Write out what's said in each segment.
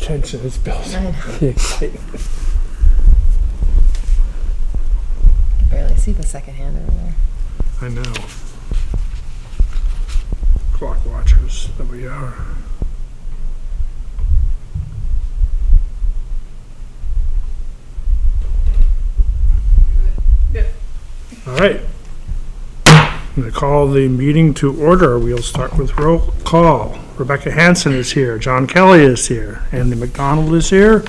attention. It's Bill's. I know. The excitement. Barely see the second hand over there. I know. Clock watchers that we are. All right. I'm going to call the meeting to order. We'll start with roll call. Rebecca Hansen is here. John Kelly is here. Andy McDonald is here.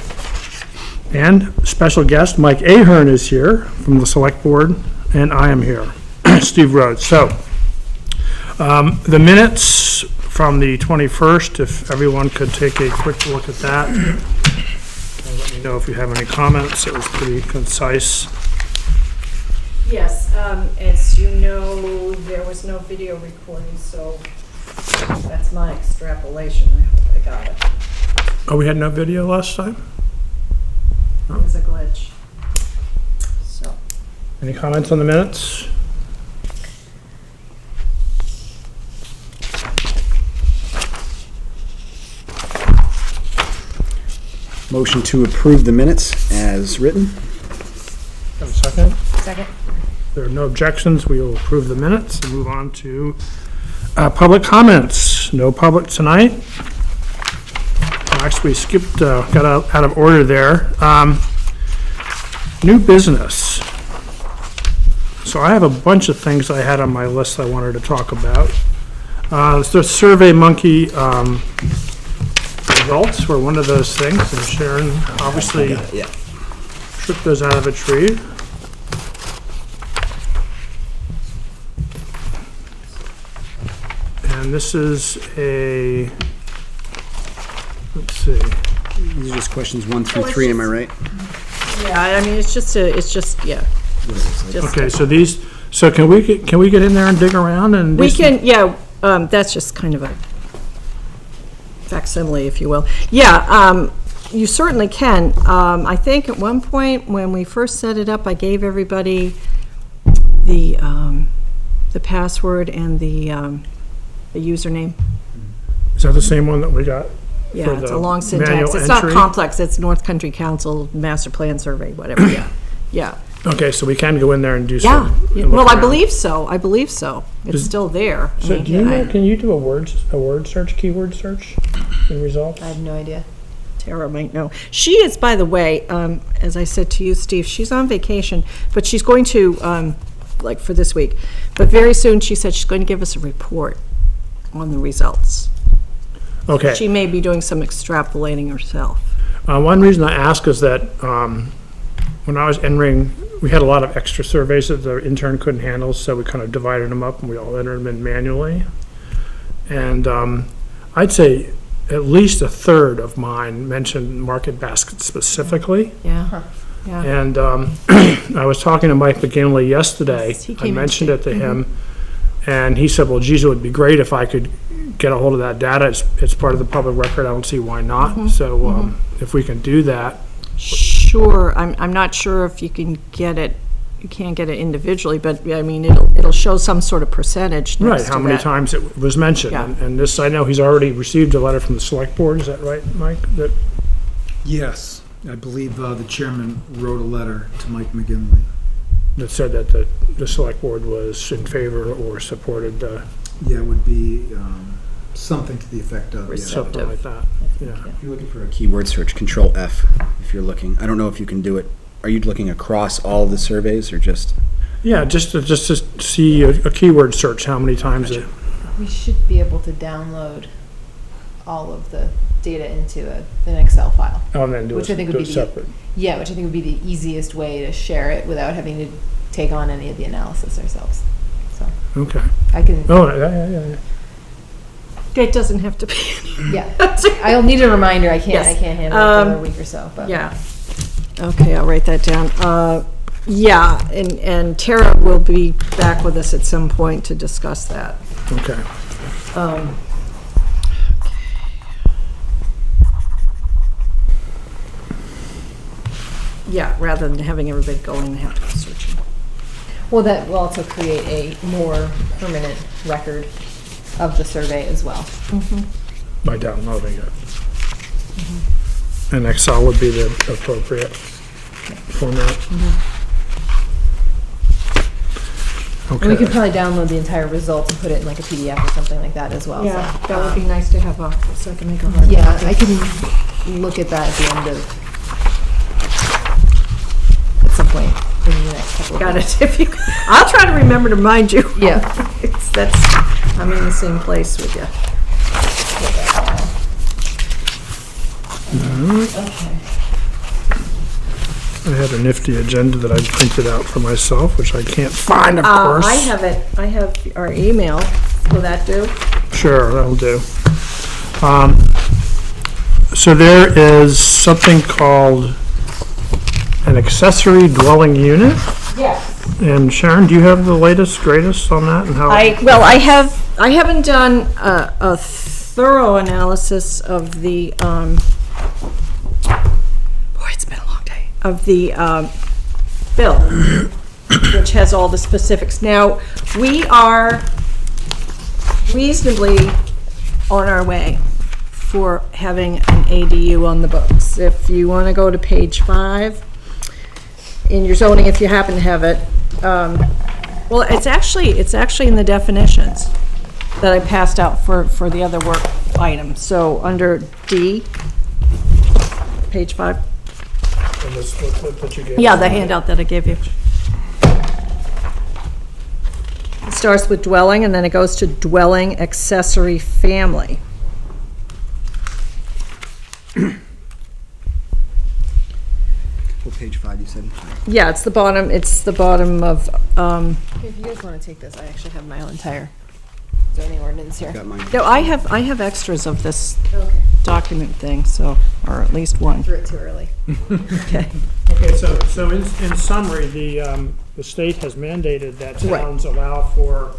And special guest Mike Ahern is here from the Select Board, and I am here, Steve Rhodes. So, the minutes from the 21st, if everyone could take a quick look at that. And let me know if you have any comments. It was pretty concise. Yes, as you know, there was no video recording, so that's my extrapolation. I hope I got it. Oh, we had no video last time? It was a glitch. So, Any comments on the minutes? Motion to approve the minutes as written. Have a second? Second. If there are no objections, we will approve the minutes and move on to public comments. No public tonight. Actually, we skipped, got out of order there. New business. So I have a bunch of things I had on my list I wanted to talk about. The Survey Monkey results were one of those things, and Sharon obviously tripped those out of a tree. And this is a, let's see. These are just questions 1 through 3, am I right? yeah, I mean, it's just, yeah. Just- Okay, so these, so can we get in there and dig around and? do We some- can, yeah, that's just kind of a facsimile, if you will. Yeah, you certainly can. I think at one point, when we first set it up, I gave everybody the password and the username. Is that the same one that we got? Yeah, For it's the a long manual syntax. It's not entry? complex. It's North Country Council Master Plan Survey, whatever, yeah. Yeah, Okay, so we can go in there and do yeah. some. look Well, I around. believe so. I believe so. It's Does- still there. I So mean, do you know, I- can you do a word search, keyword search in results? I have no idea. Tara might know. She is, by the way, as I said to you, Steve, she's on vacation, but she's going to, like for this week, but very soon she said she's going to give us a report on the results. Okay. She may be doing some extrapolating herself. One reason I ask is that when I was entering, we had a lot of extra surveys that the intern couldn't handle, so we kind of divided them up and we all entered them in manually. And I'd say at least a third of mine mentioned market basket specifically. Yeah, yeah. And I was talking to Mike McGinley yesterday. Yes, he I came in mentioned today. it to him, and he said, well, geez, it would be great if I could get a hold of that data. It's part of the public record. I don't see why not. So if we can do that. Sure, I'm not sure if you can get it, you can't get it individually, but I mean, it'll show some sort of percentage Right, next to how many that. times it was mentioned. Yeah. And this, I know he's already received a letter from the select board. Is that right, Mike? That Yes, I believe the chairman wrote a letter to Mike McGinley. said that the select board was in favor or supported Yeah, it would be something to the effect of, yeah. something like that. Yeah. If you're looking for a keyword search, Control F if you're looking. I don't know if you can do it. Are you looking across all the surveys or just? Yeah, just to see a keyword search, how many times it. We should be able to download all of the data into an Excel file. Oh, and then do Which I think would be separate. Yeah, which I think would be the easiest way to share it without having to take on any of the analysis ourselves. So Okay. I can, Oh, yeah. It doesn't have to be. yeah. I'll need a reminder. I can't Yes. handle it for a week or so. But Yeah. Okay, I'll write that down. Yeah, and Tara will be back with us at some point to discuss that. Okay. Yeah, rather than having everybody going and have to go searching. well, that will also create a more permanent record of the survey as well. By downloading it. and Excel would be the appropriate format. And we could Okay, probably download the entire results and put it in like a PDF or something like that as well. Yeah, so, that would be nice to have so I can make a hard Yeah, copy. I can look at that at the end of, at some point in the next couple of Got weeks. it. If you, I'll try to remember to mind you. Yeah. I'm in the same place with you. Okay. I had a nifty agenda that I printed out for myself, which I can't find, of course. I have it, I have our email. Will that do? Sure, that'll do. So there is something called an accessory dwelling unit. Yes. And Sharon, do you have the latest, greatest on that and how? I haven't done a thorough analysis of the, boy, it's been a long day, of the bill, which has all the specifics. Now, we are reasonably on our way for having an ADU on the books. If you want to go to page 5 in your zoning, if you happen to have it, well, it's actually in the definitions that I passed out for the other work items. So under D, page 5. And this booklet that you gave? Yeah, the handout that I gave you. It starts with dwelling, and then it goes to dwelling accessory family. What page 5 you said? Yeah, it's the bottom of, If you guys want to take this, I actually have my own entire zoning ordinance here. Got mine. no, I have extras of this Okay. document thing, so, or at least one. Threw it too early. Okay. Okay, so in summary, the state has mandated that Right. towns allow for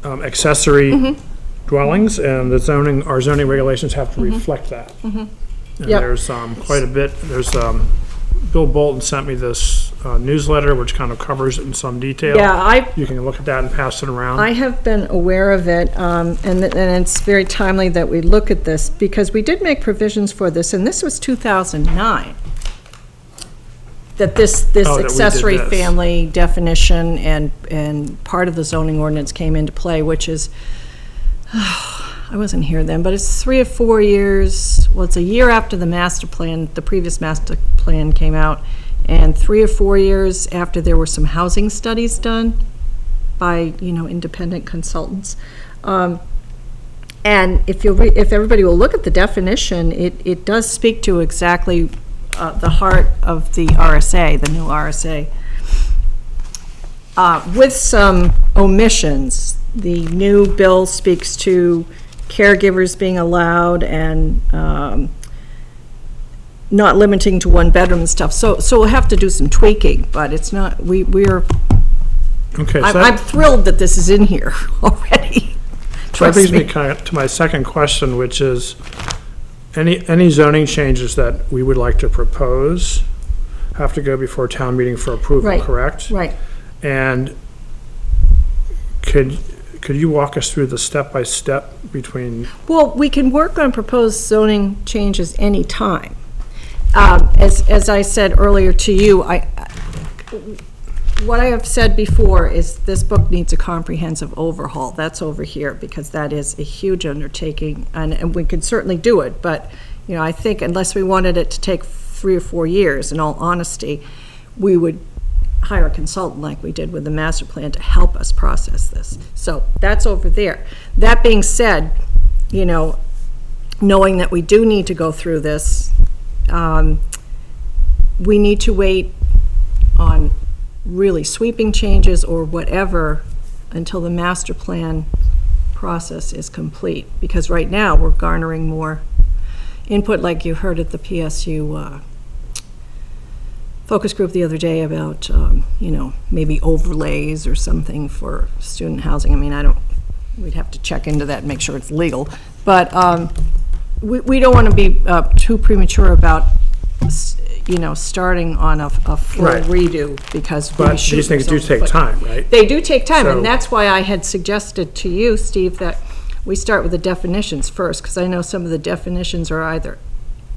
accessory dwellings, and our zoning regulations have to reflect that. And Yep. there's quite a bit, Bill Bolton sent me this newsletter, which kind of covers it in some detail. Yeah, You can look at that and pass it around. I have been aware of it, and it's very timely that we look at this, because we did make provisions for this, and this was 2009. That this Oh, that we did accessory this. family definition and part of the zoning ordinance came into play, which is, I wasn't here then, but it's 3 or 4 years, well, it's a year after the master plan, the previous master plan came out, and 3 or 4 years after there were some housing studies done by, independent consultants. And if everybody will look at the definition, it does speak to exactly the heart of the RSA, the new RSA. With some omissions, the new bill speaks to caregivers being allowed and not limiting to one bedroom and stuff. So we'll have to do some tweaking, but it's not, we're, Okay, so I'm that thrilled that this is in here already. that Trust brings me me. kind of to my second question, which is, any zoning changes that we would like to propose have to go before town meeting for approval, Right. correct? Right. And could you walk us through the step-by-step between, Well, we can work on proposed zoning changes any time. As I said earlier to you, what I have said before is this book needs a comprehensive overhaul. That's over here, because that is a huge undertaking, and we can certainly do it, but, I think unless we wanted it to take 3 or 4 years, in all honesty, we would hire a consultant like we did with the master plan to help us process this. So that's over there. That being said, knowing that we do need to go through this, we need to wait on really sweeping changes or whatever until the master plan process is complete. Because right now, we're garnering more input, like you heard at the PSU focus group the other day about, maybe overlays or something for student housing. I mean, we'd have to check into that and make sure it's legal. But we don't want to be too premature about, starting on a full Right. redo, because we but shoot these things do ourselves in the take foot. time, right? They do take time, So- and that's why I had suggested to you, Steve, that we start with the definitions first, because I know some of the definitions are either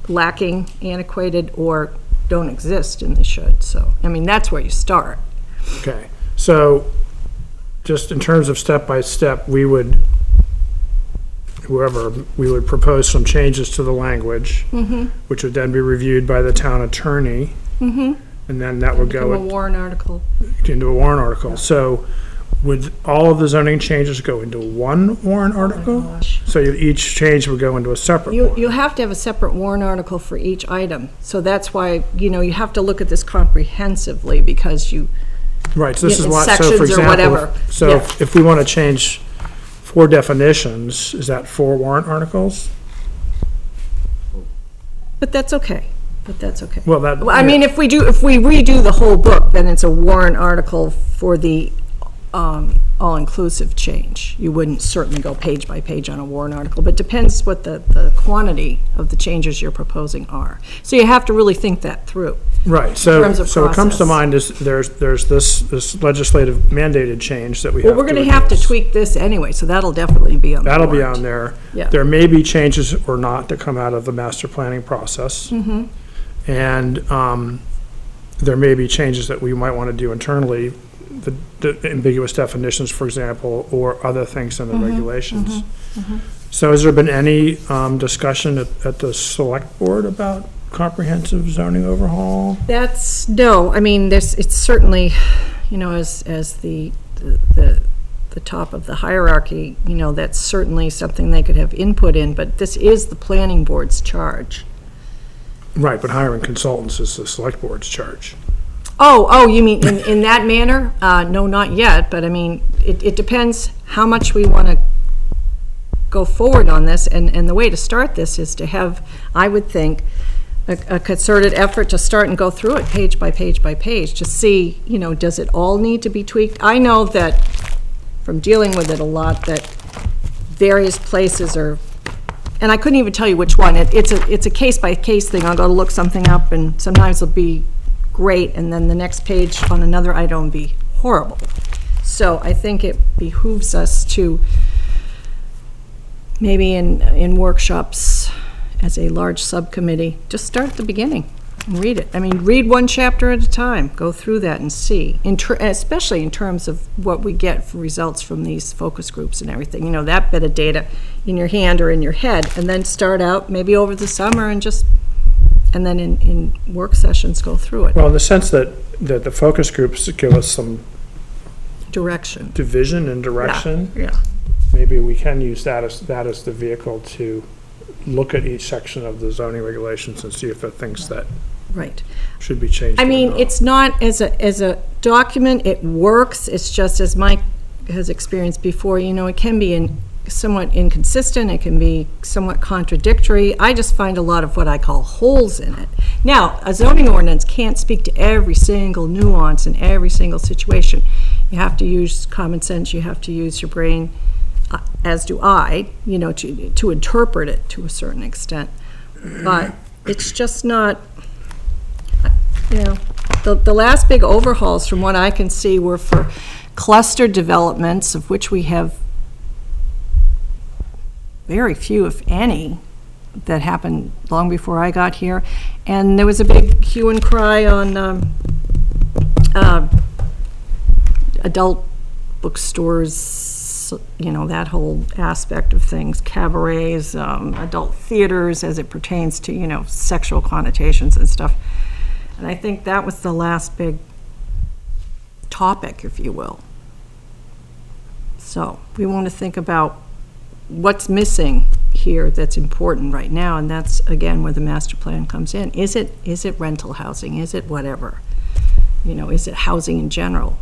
lacking, antiquated, or don't exist in the should. So, I mean, that's where you start. Okay, so just in terms of step by step, we would propose some changes to the language, which would then be reviewed by the town attorney. And then that would Become a go warrant article. into a warrant article. So would all of the zoning changes go into one warrant article? gosh. So each change would go into a separate You one? have to have a separate warrant article for each item. So that's why, you have to look at this comprehensively, because you, Right, so this is in why, so sections for or example, whatever. so Yeah. if we want to change 4 definitions, is that 4 warrant articles? but that's okay. Well, that. Well, I mean, if we redo the whole book, then it's a warrant article for the all-inclusive change. You wouldn't certainly go page by page on a warrant article, but depends what the quantity of the changes you're proposing are. So you have to really think that through. Right, so, terms of so what comes to process. mind is there's this legislative mandated change that we have Well, we're to going to have to address. tweak this anyway, so that'll definitely be on the That'll be warrant. on there. Yeah. There may be changes or not that come out of the master planning process. Mm-hmm. And there may be changes that we might want to do internally, the ambiguous definitions, for example, or other things in the Mm-hmm. regulations. So has there been any discussion at the select board about comprehensive zoning overhaul? No, I mean, it's certainly, as the top of the hierarchy, that's certainly something they could have input in, but this is the planning board's charge. Right, but hiring consultants is the select board's charge. Oh, you mean in that manner? No, not yet, but I mean, it depends how much we want to go forward on this, and the way to start this is to have, I would think, a concerted effort to start and go through it page by page by page to see, does it all need to be tweaked? I know that from dealing with it a lot, that various places are, and I couldn't even tell you which one. It's a case-by-case thing. I'll go to look something up, and sometimes it'll be great, and then the next page on another item will be horrible. So I think it behooves us to, maybe in workshops, as a large subcommittee, just start at the beginning and read it. I mean, read one chapter at a time. Go through that and see, especially in terms of what we get for results from these focus groups and everything. That bit of data in your hand or in your head, and then start out maybe over the summer and then in work sessions go through it. Well, in the sense that the focus groups give us some Direction. division and direction, Yeah. maybe we can use that as the vehicle to look at each section of the zoning regulations and see if there are things that Right. should be changed. I or mean, not. it's not, as a document, it works, it's just, as Mike has experienced before, it can be somewhat inconsistent, it can be somewhat contradictory. I just find a lot of what I call holes in it. Now, a zoning ordinance can't speak to every single nuance in every single situation. You have to use common sense, you have to use your brain, as do I, to interpret it to a certain extent. But it's just not, the last big overhauls, from what I can see, were for cluster developments, of which we have very few, if any, that happened long before I got here. And there was a big hue and cry on adult bookstores, that whole aspect of things, cabarets, adult theaters as it pertains to, sexual connotations and stuff. And I think that was the last big topic, if you will. So we want to think about what's missing here that's important right now, and that's, again, where the master plan comes in. Is it rental housing? Is it whatever? Is it housing in general?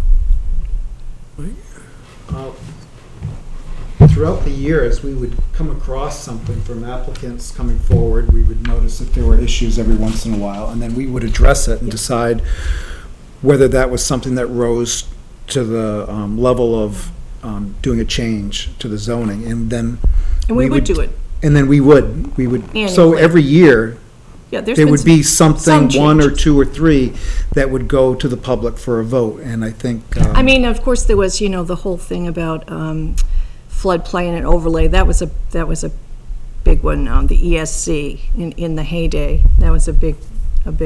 Throughout the years, we would come across something from applicants coming forward. We would notice if there were issues every once in a while, and then we would address it and decide whether that was something that rose to the level of doing a change to the zoning, and then And we would do it. And then we would. So Annually. every year, Yeah, there's there been would be something, some one or changes. two or three, that would go to the public for a vote, and I think. I mean, of course, there was, the whole thing about floodplain and overlay. That was a big one, the ESC in the heyday. That was a big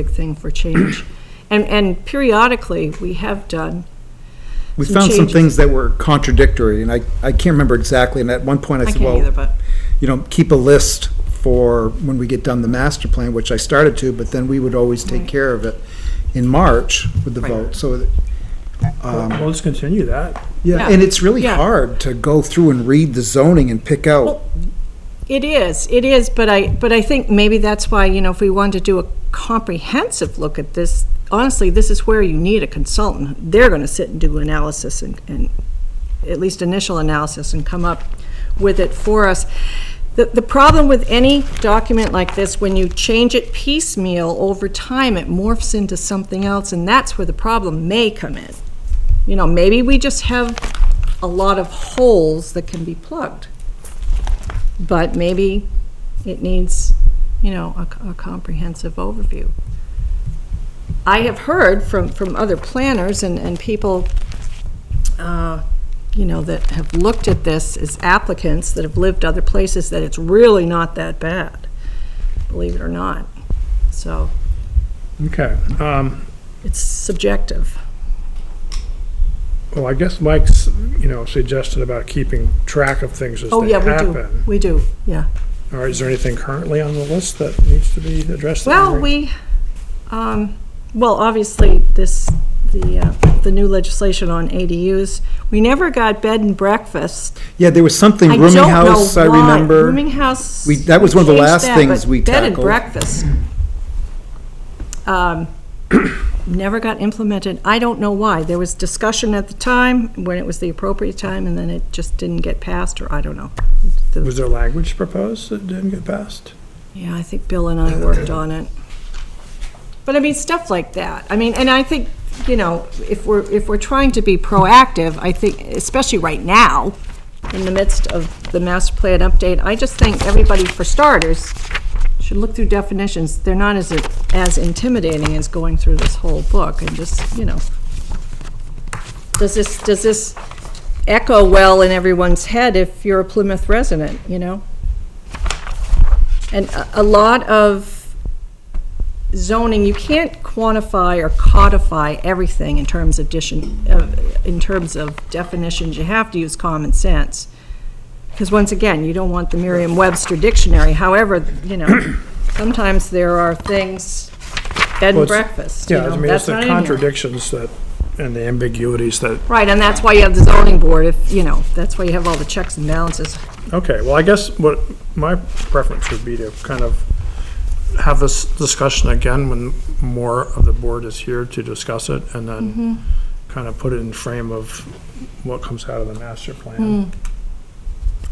thing for change. And periodically, we have done We some found some changes. things that were contradictory, and I can't remember exactly, and at one point I I said, can't either, well, but, keep a list for when we get done the master plan, which I started to, but then we would always take Right. care of it in March with the Right. vote, so. Well, let's continue that. Yeah. And it's really Yeah. hard to go through and read the zoning and pick out. Well, it is, but I think maybe that's why, if we wanted to do a comprehensive look at this, honestly, this is where you need a consultant. They're gonna sit and do analysis and at least initial analysis and come up with it for us. The problem with any document like this, when you change it piecemeal over time, it morphs into something else, and that's where the problem may come in. Maybe we just have a lot of holes that can be plugged. But maybe it needs, a comprehensive overview. I have heard from other planners and people, that have looked at this as applicants that have lived other places, that it's really not that bad, believe it or not. So Okay. it's subjective. Well, I guess Mike's, suggested about keeping track of things as Oh, they yeah, happen. we do, yeah. All right, is there anything currently on the list that needs to be addressed? Well, obviously, the new legislation on ADUs, we never got bed and breakfast. Yeah, there was something, I rooming don't know house, I why. remember. Rooming house. That was one of the changed last that, things but we bed and tackled. breakfast. Never got implemented. I don't know why. There was discussion at the time, when it was the appropriate time, and then it just didn't get passed, or I don't know. Was there language proposed that didn't get passed? Yeah, I think Bill and I worked on it. But I mean, stuff like that. I mean, and I think, if we're trying to be proactive, I think, especially right now, in the midst of the master plan update, I just think everybody, for starters, should look through definitions. They're not as intimidating as going through this whole book, and just, does this echo well in everyone's head if you're a Plymouth resident, And a lot of zoning, you can't quantify or codify everything in terms of definitions. You have to use common sense. Because once again, you don't want the Merriam-Webster dictionary. However, sometimes there are things, bed Well, and it's- breakfast, Yeah, I mean, it's that's the not in here. contradictions and the ambiguities that, Right, and that's why you have the zoning board, that's why you have all the checks and balances. okay, well, I guess what my preference would be to kind of have this discussion again when more of the board is here to discuss it, and then kind of put it in frame of what comes out of the master plan.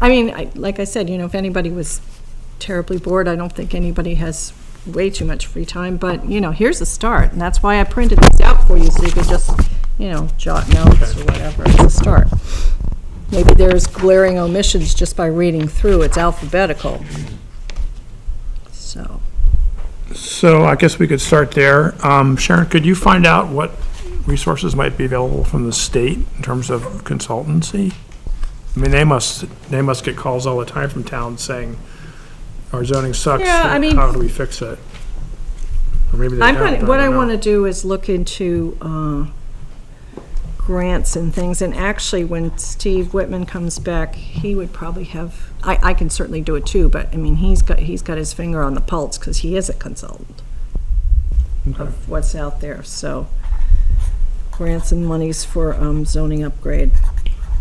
I mean, like I said, if anybody was terribly bored, I don't think anybody has way too much free time, but, here's a start, and that's why I printed these out for you, so you could just, jot notes or whatever. It's a start. Maybe there's glaring omissions just by reading through. It's alphabetical. So, So I guess we could start there. Sharon, could you find out what resources might be available from the state in terms of consultancy? I mean, they must get calls all the time from towns saying, our zoning sucks, Yeah, I mean- how do we fix it? Or maybe they don't. what I don't know. want to do is look into grants and things, and actually, when Steve Whitman comes back, he would probably have, I can certainly do it too, but, I mean, he's got his finger on the pulse, because he is a consultant Okay. of what's out there, so grants and monies for zoning upgrade.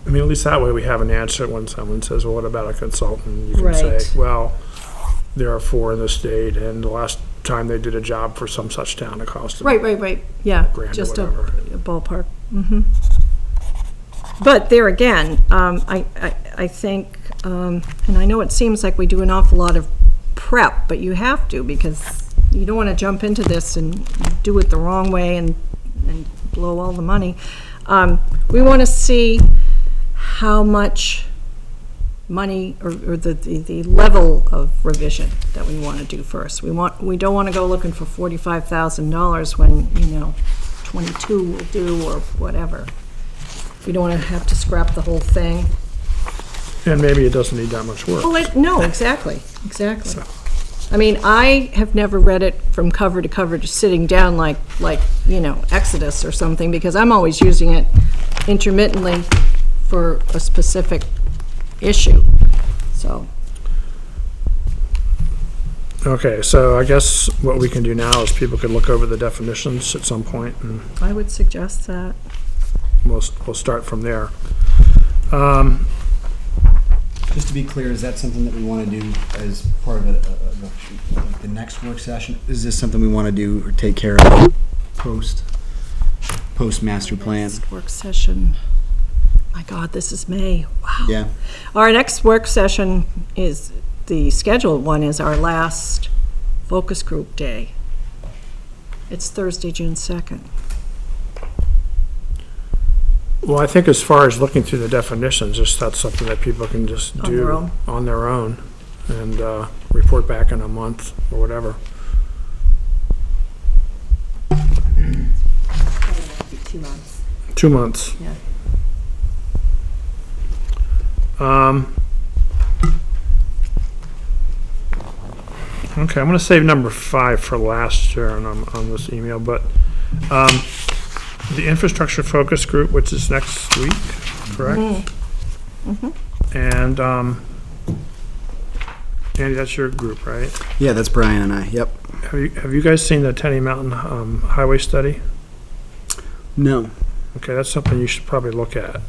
I mean, at least that way we have an answer when someone says, well, what about a consultant? You can Right. say, well, there are 4 in the state, and the last time they did a job for some such town, it cost them. Right, yeah, Grand or just a whatever. ballpark. But there again, I think, and I know it seems like we do an awful lot of prep, but you have to, because you don't want to jump into this and do it the wrong way and blow all the money. We want to see how much money, or the level of revision that we want to do first. We don't want to go looking for $45,000 when, 22 will do, or whatever. We don't want to have to scrap the whole thing. And maybe it doesn't need that much work. Well, no, exactly. I mean, I have never read it from cover to cover, just sitting down like, Exodus or something, because I'm always using it intermittently for a specific issue, so. Okay, so I guess what we can do now is people could look over the definitions at some point, and I would suggest that. we'll start from there. Just to be clear, is that something that we want to do as part of like the next work session? Is this something we want to do or take care of post master plan? Next work session. My God, this is May. Wow. Yeah. Our next work session is, the scheduled one is our last focus group day. It's Thursday, June 2nd. Well, I think as far as looking through the definitions, just that's something that people can just On their do own. on their own and report back in a month or whatever. Probably might be 2 months. 2 months. Yeah. Okay, I'm gonna save number 5 for last year on this email, but the infrastructure focus group, which is next week, correct? And Andy, that's your group, right? Yeah, that's Brian and I. Yep. Have you guys seen the Tenny Mountain Highway study? No. Okay, that's something you should probably look at,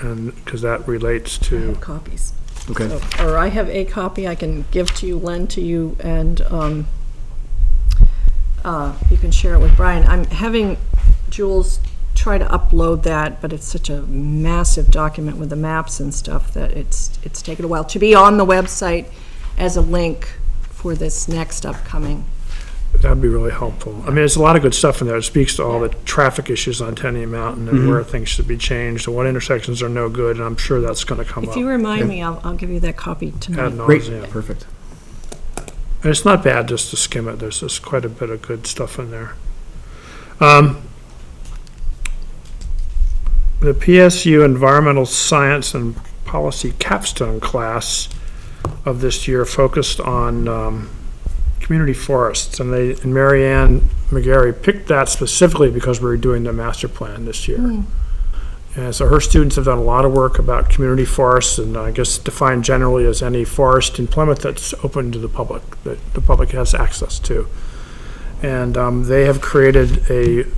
and because that relates I to. have copies. Okay. Or I have a copy I can give to you, lend to you, and you can share it with Brian. I'm having Jules try to upload that, but it's such a massive document with the maps and stuff that it's taken a while to be on the website as a link for this next upcoming. That'd be really helpful. I mean, there's a lot of good stuff in there. It speaks to all the traffic issues on Tenny Mountain and where things should be changed and what intersections are no good, and I'm sure that's gonna come up. If you remind me, I'll give you that copy ad tonight. Great. nauseam. Perfect. And it's not bad just to skim it. There's just quite a bit of good stuff in there. The PSU Environmental Science and Policy capstone class of this year focused on community forests, and Mary Ann McGarry picked that specifically because we were doing the master plan this year. And so her students have done a lot of work about community forests, and I guess defined generally as any forest in Plymouth that's open to the public, that the public has access to. And they have created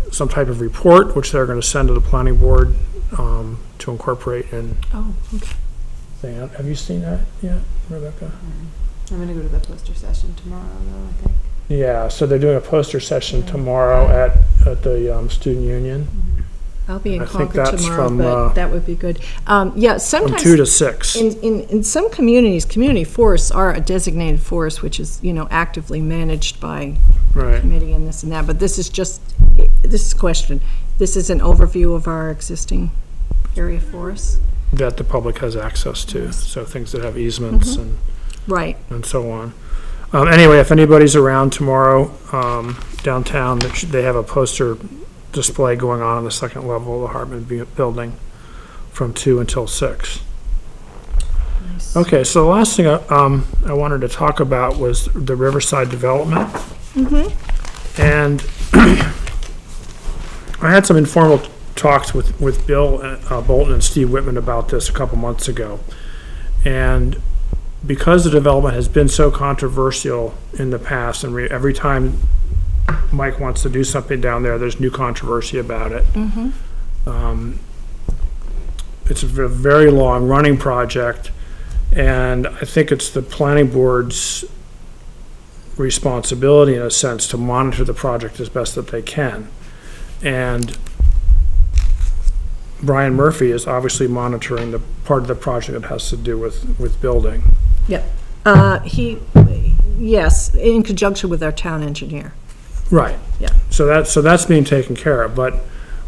some type of report, which they're gonna send to the planning board to incorporate in. Oh, okay. Have you seen that yet, Rebecca? I'm gonna go to the poster session tomorrow, though, I think. Yeah, so they're doing a poster session tomorrow at the Student Union I'll be in I think Concord that's tomorrow, from, but that would be good. Yeah, from sometimes. 2 to 6. In some communities, community forests are a designated forest, which is, actively managed by Right. committee and this and that, but this is a question. This is an overview of our existing area forests? That the public has access to, so things that have easements Right. and so on. Anyway, if anybody's around tomorrow downtown, they have a poster display going on the second level of the Hartman building from 2 until 6. Nice. Okay, so the last thing I wanted to talk about was the Riverside development. And I had some informal talks with Bill Bolton and Steve Whitman about this a couple months ago. And because the development has been so controversial in the past, and every time Mike wants to do something down there, there's new controversy about it. It's a very long-running project, and I think it's the planning board's responsibility, in a sense, to monitor the project as best that they can. And Brian Murphy is obviously monitoring the part of the project that has to do with building. Yep. Yes, in conjunction with our town engineer. Right. Yeah. So that's being taken care of, but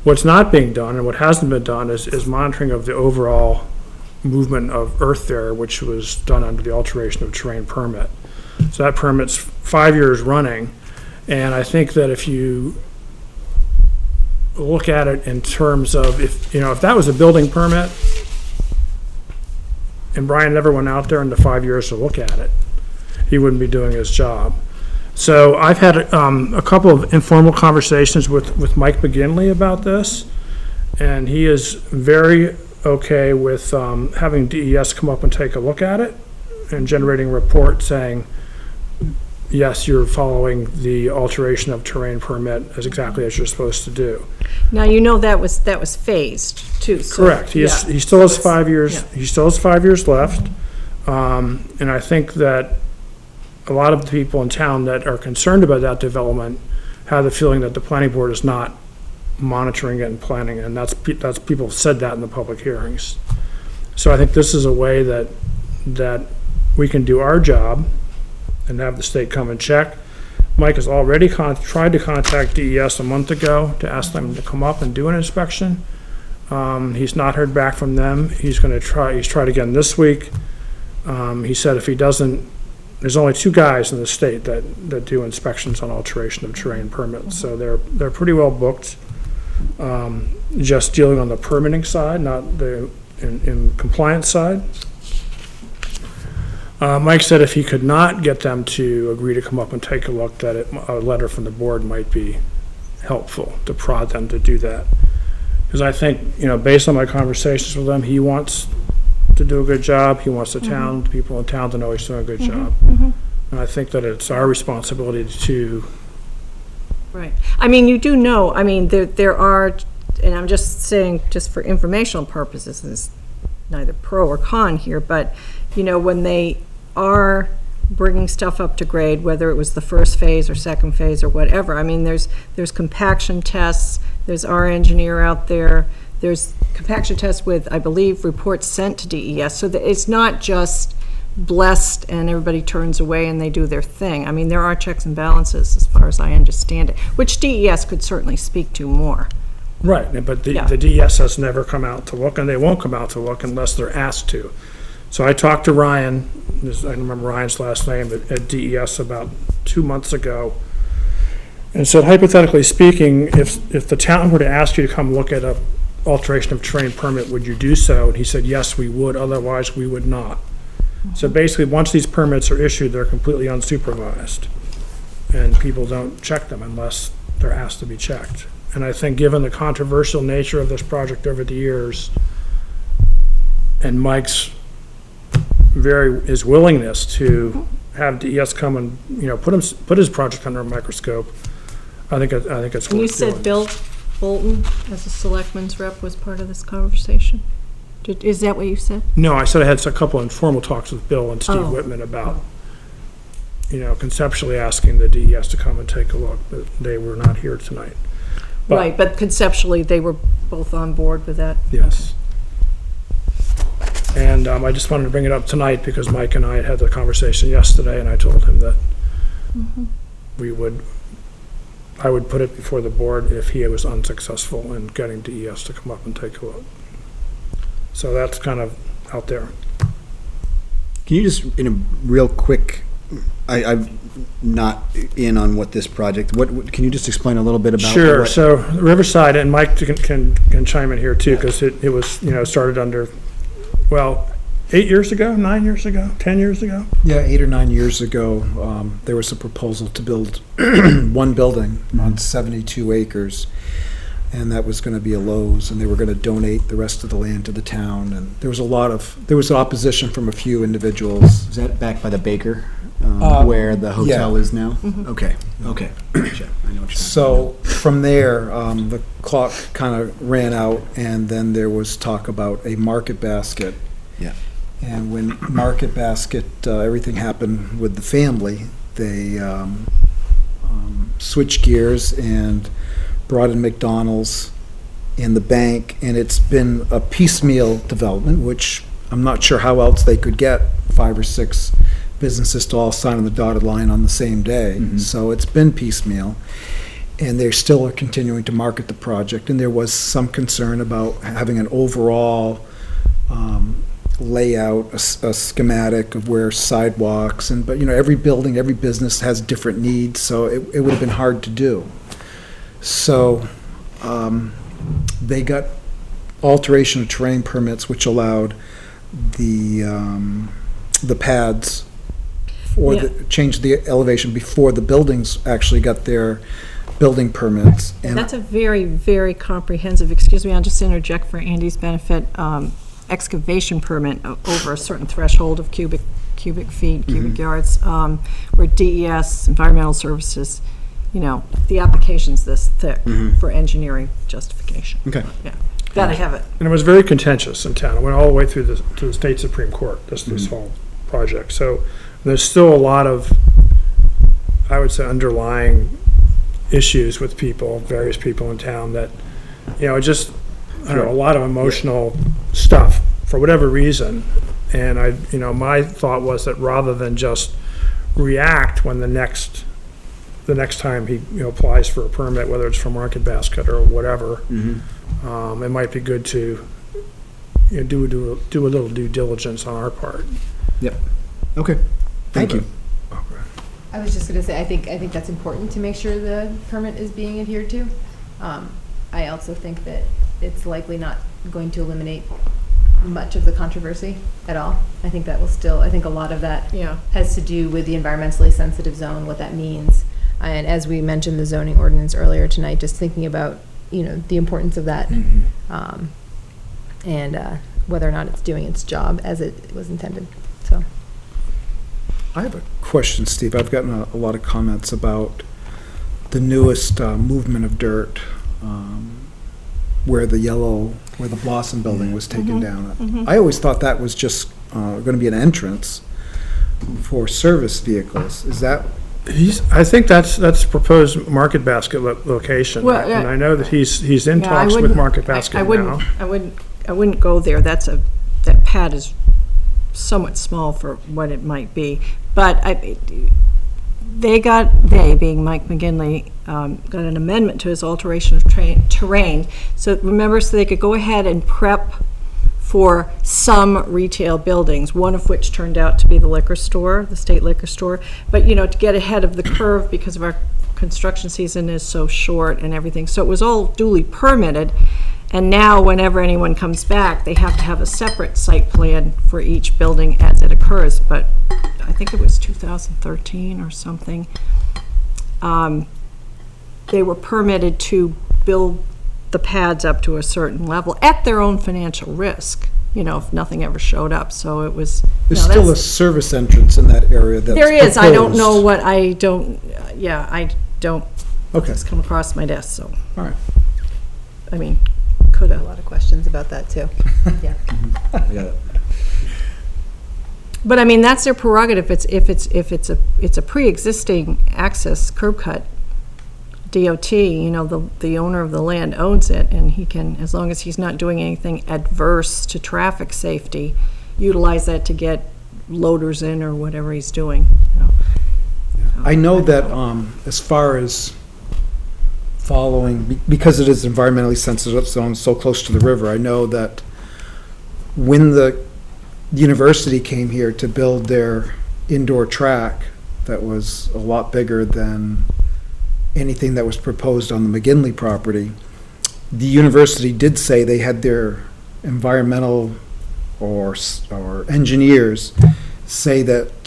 what's not being done and what hasn't been done is monitoring of the overall movement of earth there, which was done under the alteration of terrain permit. So that permit's 5 years running, and I think that if you look at it in terms of if that was a building permit, and Brian never went out there in the 5 years to look at it, he wouldn't be doing his job. So I've had a couple of informal conversations with Mike McGinley about this, and he is very okay with having DES come up and take a look at it and generating a report saying, yes, you're following the alteration of terrain permit as exactly as you're supposed to do. Now, that was phased too. So, Correct. He still has 5 years, yeah. he still has 5 years left. And I think that a lot of the people in town that are concerned about that development have the feeling that the planning board is not monitoring it and planning it, and that's people have said that in the public hearings. So I think this is a way that we can do our job and have the state come and check. Mike has already tried to contact DES a month ago to ask them to come up and do an inspection. He's not heard back from them. He's tried again this week. He said if he doesn't, there's only 2 guys in the state that do inspections on alteration of terrain permits, so they're pretty well booked. Just dealing on the permitting side, not the in compliance side. Mike said if he could not get them to agree to come up and take a look, that a letter from the board might be helpful to prod them to do that. Because I think, based on my conversations with him, he wants to do a good job. He wants the people in town to know he's doing a good job. And I think that it's our responsibility to. Right. I mean, you do know, there are, and I'm just saying, just for informational purposes, this is neither pro or con here, but, when they are bringing stuff up to grade, whether it was the first phase or second phase or whatever, there's compaction tests, there's our engineer out there, there's compaction tests with, I believe, reports sent to DES, so that it's not just blessed and everybody turns away and they do their thing. There are checks and balances as far as I understand it, which DES could certainly speak to more. Right, but the DES has never come out to look, and they won't come out to look unless they're asked to. So I talked to Ryan, I don't remember Ryan's last name, at DES about 2 months ago, and said, hypothetically speaking, if the town were to ask you to come look at a alteration of terrain permit, would you do so? And he said, yes, we would, otherwise we would not. So basically, once these permits are issued, they're completely unsupervised, and people don't check them unless they're asked to be checked. And I think given the controversial nature of this project over the years, and Mike's his willingness to have DES come and, put his project under a microscope, I think it's worth And you doing. said Bill Bolton, as a selectman's rep, was part of this conversation? Is that what you said? No, I said I had a couple of informal talks with Bill and Steve Oh. Whitman about, conceptually asking the DES to come and take a look, but they were not here tonight. But- Right, but conceptually, they were both on board with that? Yes. And I just wanted to bring it up tonight because Mike and I had the conversation yesterday, and I told him that I would put it before the board if he was unsuccessful in getting DES to come up and take a look. So that's kind of out there. Can you just, in a real quick, I'm not in on what this project, can you just explain a little bit about? Sure, so Riverside, and Mike can chime in here too, because it was, started under, 8 years ago, 9 years ago, 10 years ago? Yeah, 8 or 9 years ago, there was a proposal to build one building on 72 acres, and that was going to be a Lowe's, and they were going to donate the rest of the land to the town, and there was opposition from a few individuals. Is that back by the Baker, where the hotel is now? Okay. Gotcha. I know what you're talking So from there, the clock kind of ran out, and then there was talk about a market basket. Yeah. And when Market Basket, everything happened with the family, they switched gears and brought in McDonald's and the bank, and it's been a piecemeal development, which I'm not sure how else they could get 5 or 6 businesses to all sign on the dotted line on the same day. So it's been piecemeal, and they still are continuing to market the project, and there was some concern about having an overall layout, a schematic of where sidewalks, but every building, every business has different needs, so it would have been hard to do. So they got alteration of terrain permits, which allowed the pads or change the elevation before the buildings actually got their building permits. And That's a very, very comprehensive, excuse me, I'll just interject for Andy's benefit, excavation permit over a certain threshold of cubic feet, cubic yards, where DES, Environmental Services, the application's this thick for engineering justification. Okay. Yeah, gotta have it. And it was very contentious in town. It went all the way through to the state Supreme Court, this whole project. So there's still a lot of, I would say, underlying issues with various people in town that, just, I don't know, a lot of emotional stuff for whatever reason. And my thought was that rather than just react when the next time he applies for a permit, whether it's from Market Basket or whatever, it might be good to do a little due diligence on our part. Yep. Okay. Thank you. I was just gonna say, I think that's important to make sure the permit is being adhered to. I also think that it's likely not going to eliminate much of the controversy at all. I think that will still, I think a lot of that has to do with the environmentally sensitive zone, what that means. And as we mentioned the zoning ordinance earlier tonight, just thinking about, the importance of that, and whether or not it's doing its job as it was intended, so. I have a question, Steve. I've gotten a lot of comments about the newest movement of dirt, where the Blossom building was taken down. I always thought that was just going to be an entrance for service vehicles. Is that? I think that's proposed Market Basket location. Well, and I know that he's in talks with Market Basket now. I wouldn't go there. That pad is somewhat small for what it might be. But they being Mike McGinley, got an amendment to his alteration of terrain. So remember, so they could go ahead and prep for some retail buildings, one of which turned out to be the liquor store, the state liquor store. But, to get ahead of the curve because of our construction season is so short and everything. So it was all duly permitted. And now whenever anyone comes back, they have to have a separate site plan for each building as it occurs. But I think it was 2013 or something. They were permitted to build the pads up to a certain level at their own financial risk, if nothing ever showed up. So it was. There's still a service entrance in that area that's there is. proposed. I don't know what I don't. I don't. Okay. It's come across my desk. So. All right. I mean, could A have. lot of questions about that too. Yeah. I got it. But I mean, that's their prerogative. If it's a pre-existing access curb cut, DOT, the owner of the land owns it, and he can, as long as he's not doing anything adverse to traffic safety, utilize that to get loaders in or whatever he's doing. I know that as far as following, because it is environmentally sensitive zone so close to the river, I know that when the university came here to build their indoor track that was a lot bigger than anything that was proposed on the McGinley property, the university did say they had their environmental or engineers say that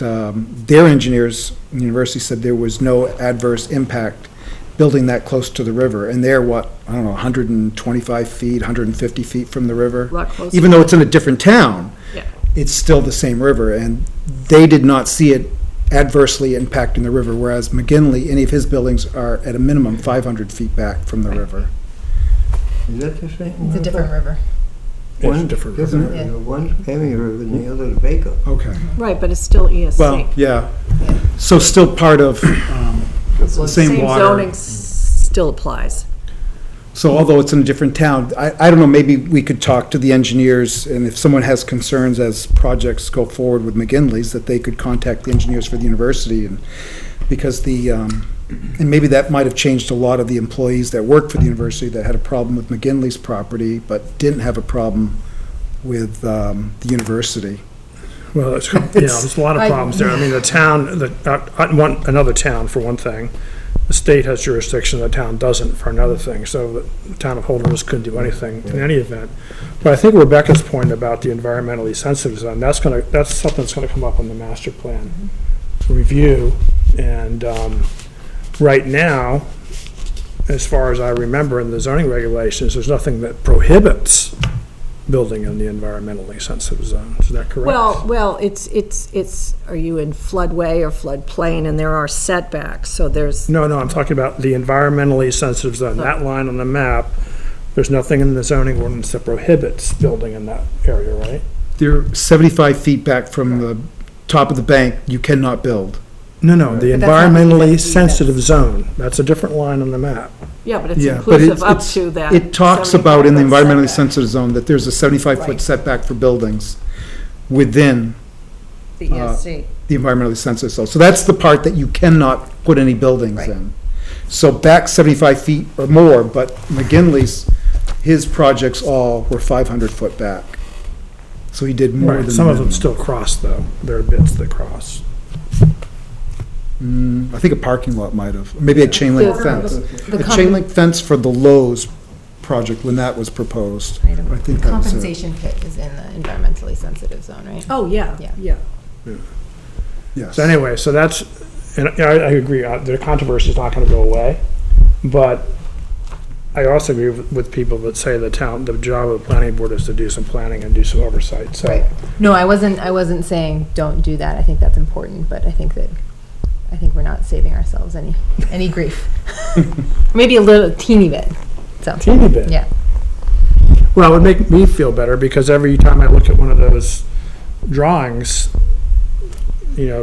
their engineers, the university said there was no adverse impact building that close to the river. And they're 125 feet, 150 feet from the river? A lot closer. Even though it's in a different town, Yeah. it's still the same river. And they did not see it adversely impacting the river, whereas McGinley, any of his buildings are at a minimum 500 feet back from the river. Is that the same? It's a different river. It's different. Isn't it? Yeah. The one's Hemi River and the other's Baker. Okay. Right, but it's still ESC. Well, yeah. So still part of the same water. zoning still applies. So although it's in a different town, I don't know, maybe we could talk to the engineers, and if someone has concerns as projects go forward with McGinley's, that they could contact the engineers for the university, and because and maybe that might have changed a lot of the employees that work for the university that had a problem with McGinley's property, but didn't have a problem with the university. Well, there's a lot of problems there. I mean, the town, another town, for one thing, the state has jurisdiction, the town doesn't for another thing, so the town of Holderness couldn't do anything in any event. But I think Rebecca's point about the environmentally sensitive zone, that's something that's gonna come up on the master plan review. And, right now, as far as I remember in the zoning regulations, there's nothing that prohibits building in the environmentally sensitive zone. Is that correct? Well, it's, are you in floodway or floodplain, and there are setbacks, so there's, No, I'm talking about the environmentally sensitive zone. That line on the map, there's nothing in the zoning ordinance that prohibits building in that area, right? They're 75 feet back from the top of the bank, you cannot build. No, the But that's not environmentally even- sensitive zone. That's a different line on the map. yeah, but it's Yeah, but inclusive up to that. it talks about in the 75-foot environmentally setback. sensitive zone that there's a 75-foot Right. setback for buildings within The ESC. the environmentally sensitive zone. So that's the part that you cannot put any buildings Right. in. So back 75 feet or more, but McGinley's, his projects all were 500-foot back. So he did more Right, than. some of them minimum. still cross, though. There are bits that cross. I think a parking lot might have, maybe a chain link The- fence. the A chain link fence for the Lowe's project when that was proposed. I think that was it. Compensation pit is in the environmentally sensitive zone, right? Oh, yeah, Yeah. yeah. Yes. So anyway, so that's, and I agree, the controversy is not gonna go away, but I also agree with people that say the job of the planning board is to do some planning and do some oversight, so. Right. No, I wasn't saying don't do that. I think that's important, but I think we're not saving ourselves any grief. Maybe a little teeny bit. So Teeny bit. yeah. Well, it would make me feel better, because every time I look at one of those drawings,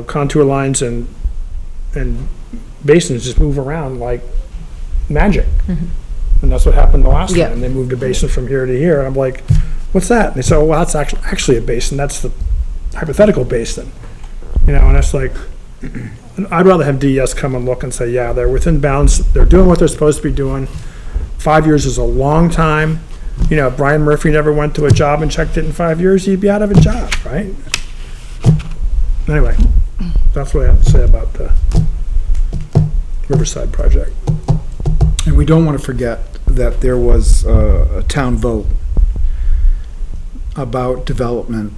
contour lines and basins just move around like magic. And that's what happened the last Yeah. time. They moved a basin from here to here, and I'm like, what's that? And they said, well, that's actually a basin. That's the hypothetical basin. And it's like, I'd rather have DES come and look and say, yeah, they're within bounds. They're doing what they're supposed to be doing. 5 years is a long time. If Brian Murphy never went to a job and checked it in 5 years, he'd be out of a job, right? Anyway, that's what I have to say about the Riverside project. And we don't want to forget that there was a town vote about development.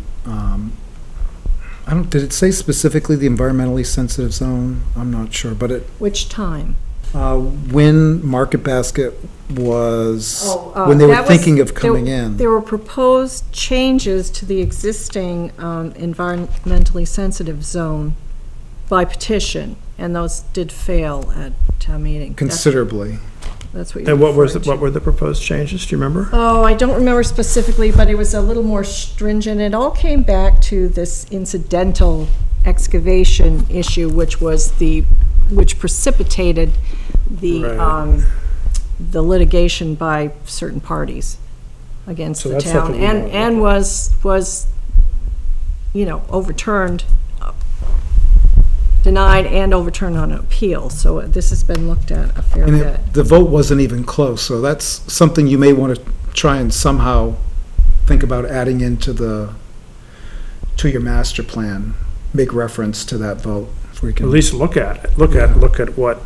Did it say specifically the environmentally sensitive zone? I'm not sure, but Which time? when Market Basket was, Oh, when they were that was- thinking of coming in. There were proposed changes to the existing environmentally sensitive zone by petition, and those did fail at town meeting. Considerably. That's what you're And what referring were the proposed changes? Do you remember? Oh, I don't remember specifically, but it was a little more stringent. It all came back to this incidental excavation issue, which precipitated Right. the litigation by certain parties against So the that's town, something we wanna and look was overturned, denied and overturned on appeal. So this has been looked at a fair And bit. the vote wasn't even close, so that's something you may want to try and somehow think about adding into to your master plan. Make reference to that vote. If we At can. least look at it. Look at what,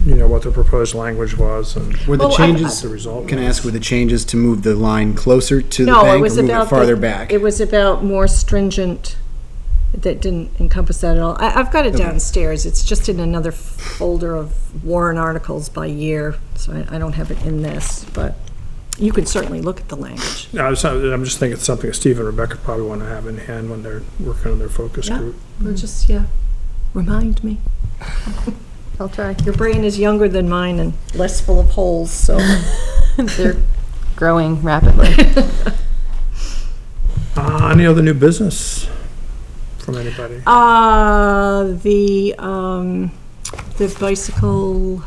what the proposed language was and Were the Well, changes, the result. can I ask, were the changes to move the line closer to the No, it bank was or move about it farther the- back? It was about more stringent, that didn't encompass that at all. I've got it downstairs. It's just in another folder of warrant articles by year, so I don't have it in this, but you could certainly look at the language. No, I'm just thinking it's something Steve and Rebecca probably want to have in hand when they're working on their focus Yeah. group. Well, just, remind me. I'll try. Your brain is younger than mine and less full of holes, so. They're growing rapidly. Any other new business from anybody? The bicycle,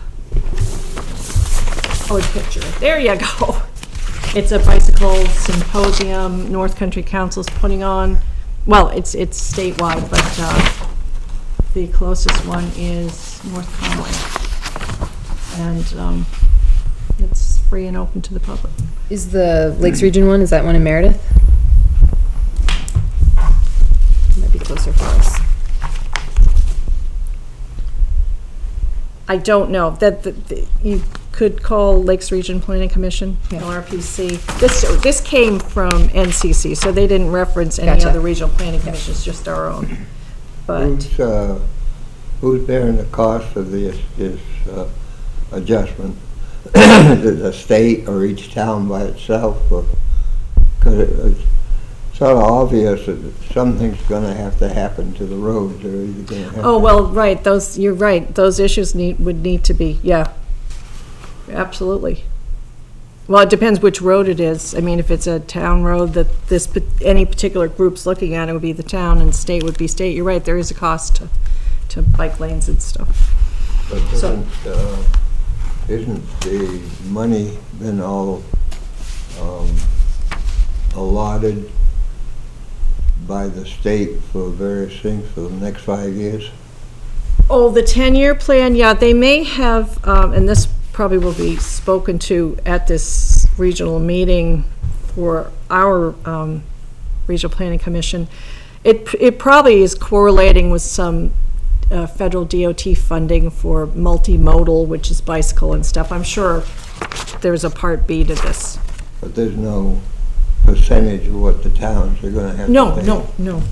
picture, there you go. It's a bicycle symposium North Country Council's putting on. Well, it's statewide, but, the closest one is North Conway. And, it's free and open to the public. Is the Lakes Region one, is that one in Meredith? Might be closer for us. I don't know, you could call Lakes Region Planning Commission, Yeah. LRPC. This came from NCC, so they didn't reference any Gotcha. other regional planning commissions, just our own. But, Who's bearing the cost of this adjustment? Is it the state or each town by itself? Because it's sort of obvious that something's gonna have to happen to the roads, or either gonna have. oh, well, right, you're right, those issues would need to be, yeah. Absolutely. Well, it depends which road it is. I mean, if it's a town road that any particular group's looking at, it would be the town, and state would be state. You're right, there is a cost to bike lanes and stuff. But isn't the money been all allotted by the state for various things for the next 5 years? Oh, the 10-year plan, yeah, they may have, and this probably will be spoken to at this regional meeting for our Regional Planning Commission. It probably is correlating with some federal DOT funding for multimodal, which is bicycle and stuff. I'm sure there's a Part B to this. But there's no percentage of what the towns are gonna have to No, pay? no.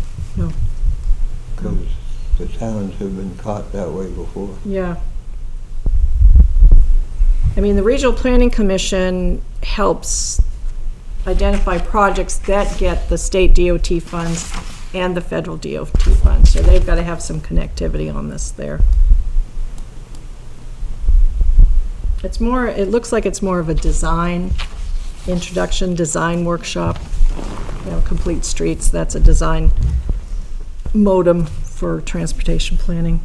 Because the towns have been caught that way before. Yeah. I mean, the Regional Planning Commission helps identify projects that get the state DOT funds and the federal DOT funds, so they've got to have some connectivity on this there. It's more, it looks like it's more of a design, introduction, design workshop, you know, complete streets, that's a design modem for transportation planning.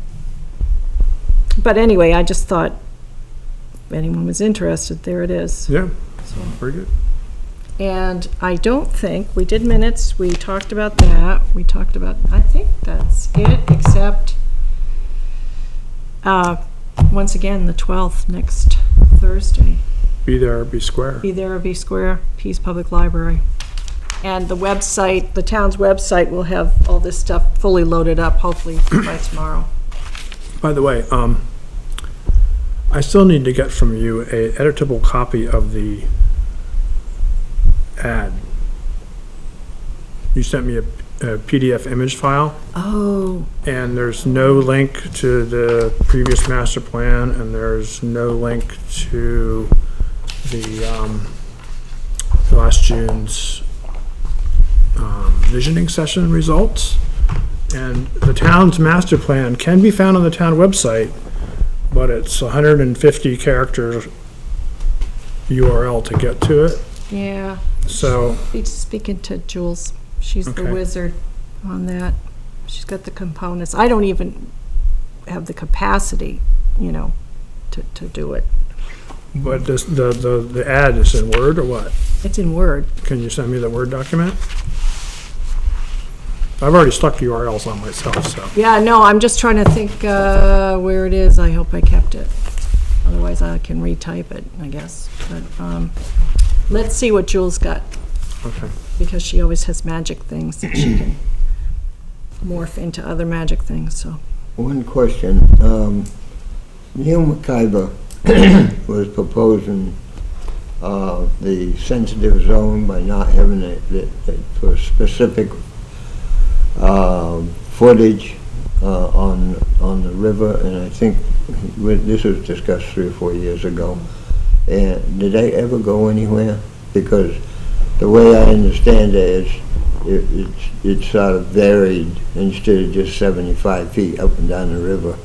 But anyway, I just thought if anyone was interested, there it is. Yeah, very good. And I don't think, we did minutes, we talked about that, I think that's it, except, once again, the 12th, next Thursday. Be there or be square. Be there or be square, Pease Public Library. And the website, the town's website will have all this stuff fully loaded up, hopefully by tomorrow. By the way, I still need to get from you a editable copy of the ad. You sent me a PDF image file, Oh, and there's no link to the previous master plan, and there's no link to the last June's visioning session results. And the town's master plan can be found on the town website, but it's 150 character URL to get to it. yeah. So, Be speaking to Jules. She's the Okay. wizard on that. She's got the components. I don't even have the capacity, you know, to do it. but this, the ad is in Word or what? It's in Word. Can you send me the Word document? I've already stuck the URLs on myself, so. Yeah, no, I'm just trying to think where it is. I hope I kept it. Otherwise, I can retype it, I guess. But let's see what Jules got, Okay. because she always has magic things that she can morph into other magic things, so. One question, Neil McIver was proposing the sensitive zone by not having it for specific footage on the river, and I think this was discussed 3 or 4 years ago. And did they ever go anywhere? Because the way I understand it is it's sort of varied. Instead of just 75 feet up and down the river,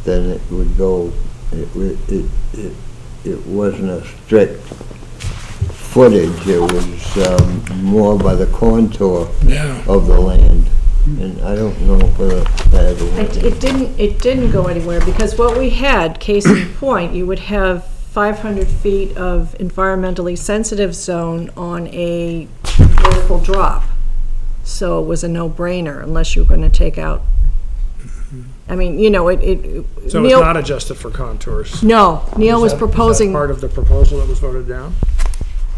then it would go, it wasn't a strict footage. It was more by the contour Yeah. of the land. And I don't know whether that ever went. It didn't go anywhere, because what we had, case in point, you would have 500 feet of environmentally sensitive zone on a vertical drop. So it was a no-brainer, unless you were gonna take out, I mean, you know, So it's not adjusted for contours. No, Neil was Is that proposing, part of the proposal that was voted down?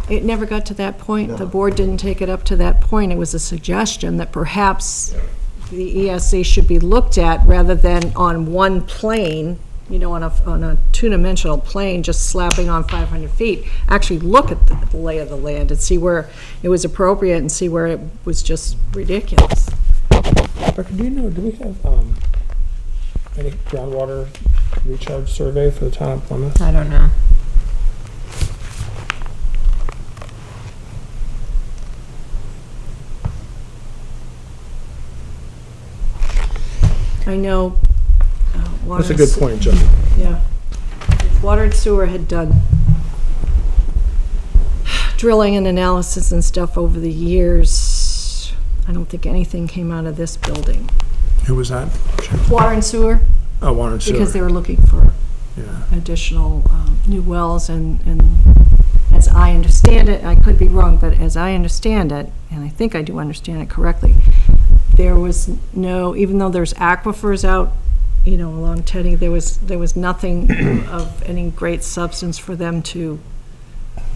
it never got to that point. The No. board didn't take it up to that point. It was a suggestion that perhaps the ESC should be looked at rather than on one plane on a two-dimensional plane, just slapping on 500 feet, actually look at the lay of the land and see where it was appropriate and see where it was just ridiculous. Rebecca, do you know, do we have, any groundwater recharge survey for the town of Plymouth? I don't know. I know. That's a good point, Joe. Yeah. Water and Sewer had done drilling and analysis and stuff over the years. I don't think anything came out of this building. Who was that? Water and Sewer, Oh, water and sewer. because they were looking for Yeah. additional new wells, and as I understand it, I could be wrong, but as I understand it, and I think I do understand it correctly, there was no, even though there's aquifers out, along Teddy, there was nothing of any great substance for them to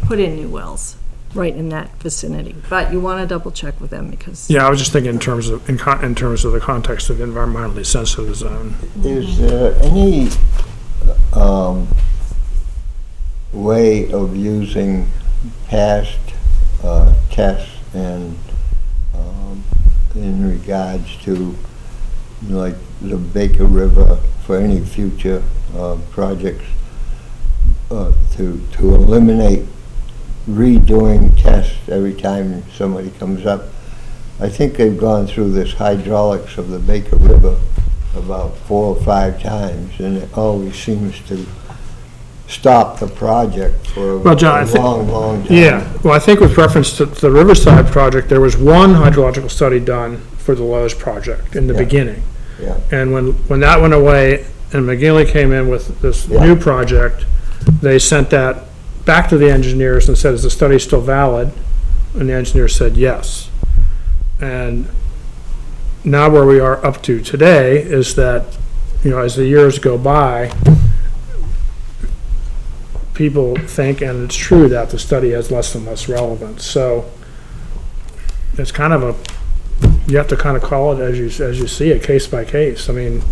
put in new wells right in that vicinity. But you want to double check with them because. Yeah, I was just thinking in terms of the context of environmentally sensitive zone. Is there any way of using past tests and in regards to like the Baker River for any future projects to eliminate redoing tests every time somebody comes up? I think they've gone through this hydraulics of the Baker River about 4 or 5 times, and it always seems to stop the project for Well, John, I a think- long time. Yeah, well, I think with reference to the Riverside project, there was one hydrological study done for the Lowe's project in the Yeah. beginning. Yeah. And when that went away and McGinley came in with this Yeah. new project, they sent that back to the engineers and said, is the study still valid? And the engineer said yes. And now where we are up to today is that, as the years go by, people think, and it's true, that the study has less and less relevance. So it's kind of you have to kind of call it as you see it, case by case. I mean,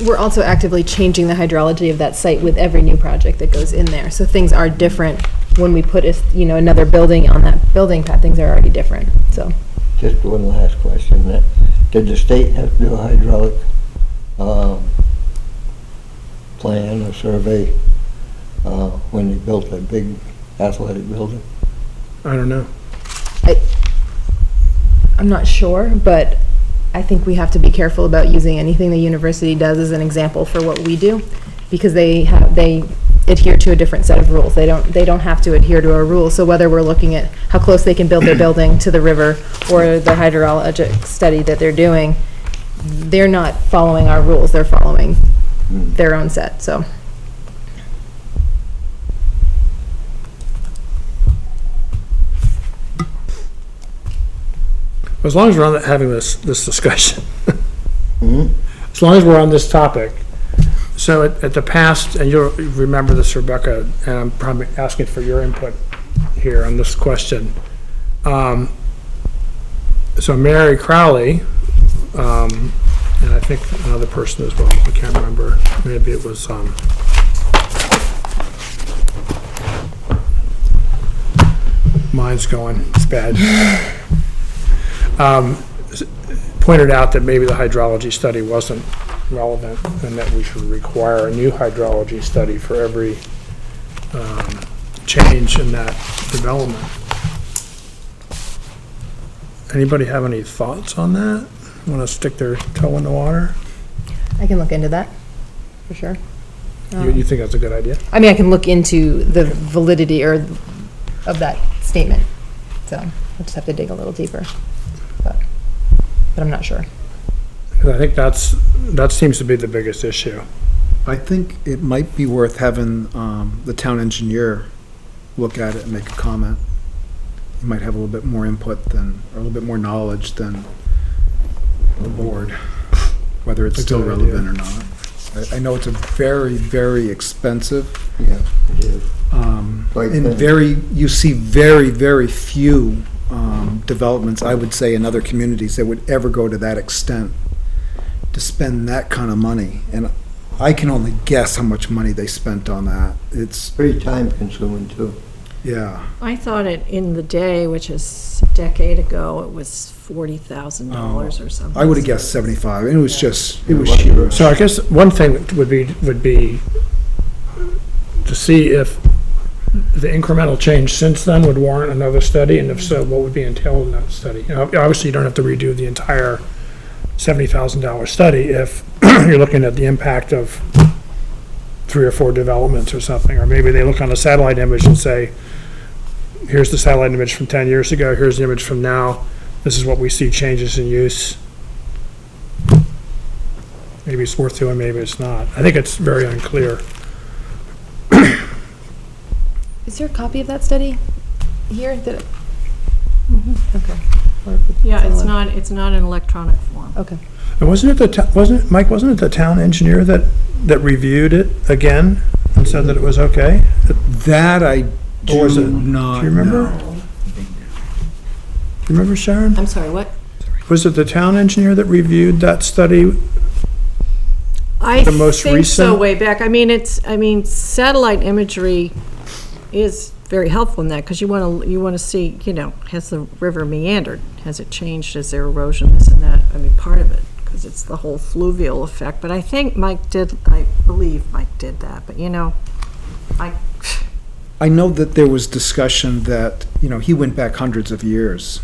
We're also actively changing the hydrology of that site with every new project that goes in there. So things are different when we put another building on that building pad. Things are already different, so. Just one last question. Did the state have to do a hydraulic plan or survey when they built that big athletic building? I don't know. I'm not sure, but I think we have to be careful about using anything the university does as an example for what we do, because they adhere to a different set of rules. They don't have to adhere to our rules. So whether we're looking at how close they can build their building to the river or the hydrologic study that they're doing, they're not following our rules. They're following their own set, so. As long as we're on having this discussion, Mhm. as long as we're on this topic, so at the past, and you'll remember this, Rebecca, and I'm probably asking for your input here on this question. So Mary Crowley, and I think another person as well, I can't remember, maybe it was, mine's going, it's bad. Pointed out that maybe the hydrology study wasn't relevant and that we should require a new hydrology study for every change in that development. Anybody have any thoughts on that? Want to stick their toe in the water? I can look into that, for sure. You think that's a good idea? I mean, I can look into the validity of that statement, so I'll just have to dig a little deeper, but I'm not sure. 'Cause I think that seems to be the biggest issue. I think it might be worth having the town engineer look at it and make a comment. He might have a little bit more input or a little bit more knowledge than the board, whether it's That's a still good idea. relevant or not. I know it's a very, very expensive, Yeah, it is. Quite and thin. you see very, very few developments, I would say, in other communities that would ever go to that extent to spend that kind of money. And I can only guess how much money they spent on that. It's, Pretty time consuming too. yeah. I thought it in the day, which is a decade ago, it was $40,000 or something. I would have guessed 75. It was just, it was Yeah, huge. So I guess one thing would be to see if the incremental change since then would warrant another study, and if so, what would be entailed in that study? You know, obviously, you don't have to redo the entire $70,000 study if you're looking at the impact of 3 or 4 developments or something, or maybe they look on a satellite image and say, here's the satellite image from 10 years ago, here's the image from now, this is what we see changes in use. Maybe it's worth doing, maybe it's not. I think it's very unclear. Is there a copy of that study here? Okay. Or if Yeah, it's on- not in electronic form. Okay. And wasn't it Mike, wasn't it the town engineer that reviewed it again and said that it was okay? That I Or was do it- not do you remember? know. Do you remember, Sharon? I'm sorry, what? Was it the town engineer that reviewed that study? I The most think so, recent- way back. I mean, satellite imagery is very helpful in that, because you want to see, has the river meandered? Has it changed? Is there erosion, this and that? I mean, part of it, because it's the whole fluvial effect. But I think I believe Mike did that, but I know that there was discussion that, he went back hundreds of years.